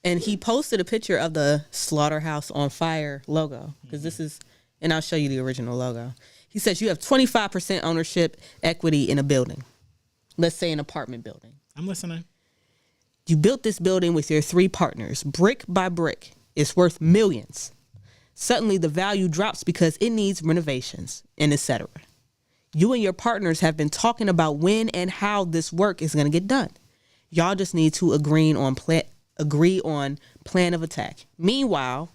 And he posted a picture of the Slaughterhouse on Fire logo because this is, and I'll show you the original logo. He says you have 25% ownership equity in a building. Let's say an apartment building. I'm listening. You built this building with your 3 partners, brick by brick. It's worth millions. Suddenly the value drops because it needs renovations and etc. You and your partners have been talking about when and how this work is going to get done. Y'all just need to agree on plan of attack. Meanwhile,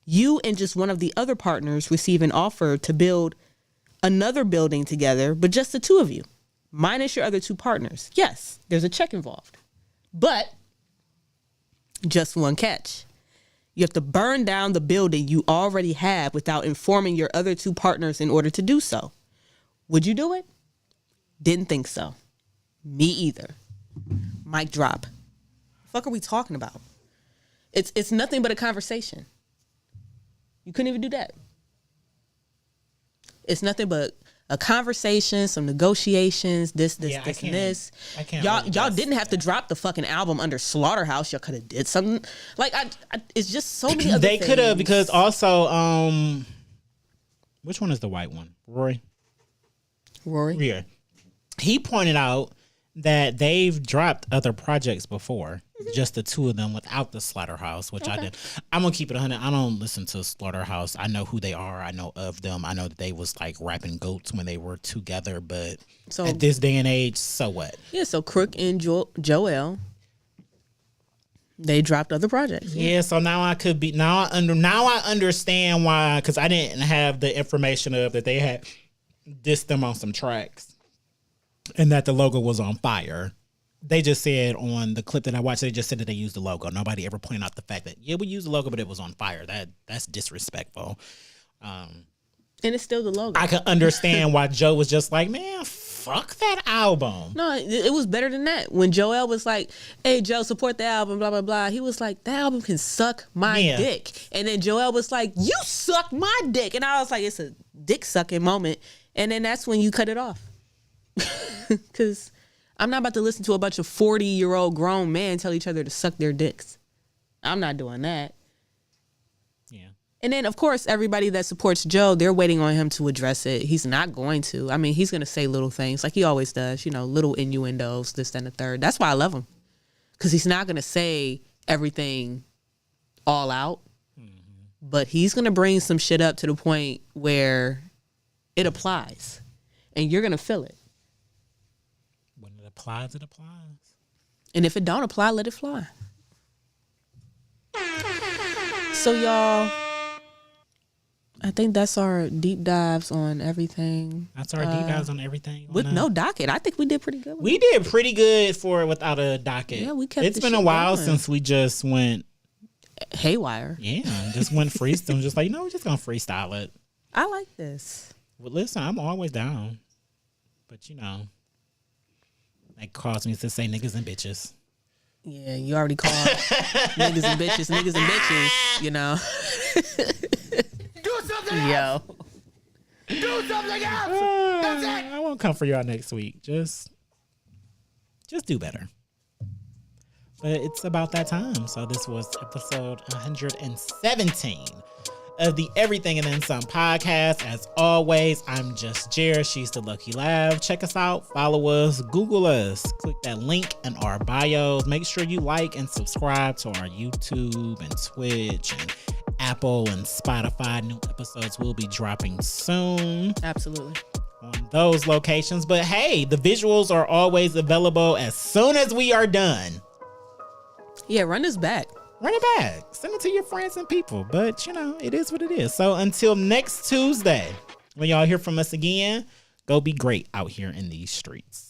you and just one of the other partners receive an offer to build another building together, but just the 2 of you, minus your other 2 partners. Yes, there's a check involved, but just one catch. You have to burn down the building you already have without informing your other 2 partners in order to do so. Would you do it? Didn't think so. Me either. Mic drop. The fuck are we talking about? It's nothing but a conversation. You couldn't even do that. It's nothing but a conversation, some negotiations, this, and this. I can't. Y'all didn't have to drop the fucking album under Slaughterhouse. Y'all could have did something. Like it's just so many other They things. could have, because also, which one is the white one? Rory. Yeah. He pointed out that they've dropped other projects before, just the 2 of them without the Slaughterhouse, which I did. I'm gonna keep it 100. I don't listen to Slaughterhouse. I know who they are. I know of them. I know that they was like rapping goats when they were together, but at this day and age, so what? Yeah, so Crook and Joel, they dropped other projects. Yeah, so now I understand why, because I didn't have the information of that they had dissed them on some tracks and that the logo was on fire. They just said on the clip that I watched, they just said that they used the logo. Nobody ever pointed out the fact that, yeah, we used the logo, but it was on fire. That's disrespectful. And it's still the logo. I can understand why Joe was just like, man, fuck that album. No, it was better than that. When Joel was like, hey, Joe, support the album, blah, blah, blah. He was like, that album can suck my dick. And then Joel was like, you suck my dick. And I was like, it's a dick sucking moment. And then that's when you cut it off. Because I'm not about to listen to a bunch of 40-year-old grown men tell each other to suck their dicks. I'm not doing that. Yeah. And then, of course, everybody that supports Joe, they're waiting on him to address it. He's not going to. I mean, he's going to say little things like he always does, you know, little innuendos, this, that, and the third. That's why I love him. Because he's not going to say everything all out. But he's going to bring some shit up to the point where it applies. And you're going to feel it. When it applies, it applies. And if it don't apply, let it fly. So, y'all, I think that's our deep dives on everything. That's our deep dives on everything. With no docket. I think we did pretty good. We did pretty good for without a docket. Yeah, we kept It's the been a shit while going. since we just went haywire. Yeah, just went freestyle. Just like, you know, we're just going to freestyle it. I like this. Well, listen, I'm always down. But, you know, that caused me to say niggas and bitches. Yeah, you already called niggas and bitches, you know. Do something Yo. Do something else. That's it. I won't come for y'all next week. Just do better. But it's about that time. So this was episode 117 of the Everything and Then Some podcast. As always, I'm just Jared. She's the Lucky Lav. Check us out. Follow us. Google us. Click that link in our bios. Make sure you like and subscribe to our YouTube and Twitch and Apple and Spotify. New episodes will be dropping soon. Absolutely. On those locations. But hey, the visuals are always available as soon as we are done. Yeah, run this back. Run it back. Send it to your friends and people. But, you know, it is what it is. So until next Tuesday, when y'all hear from us again, go be great out here in these streets.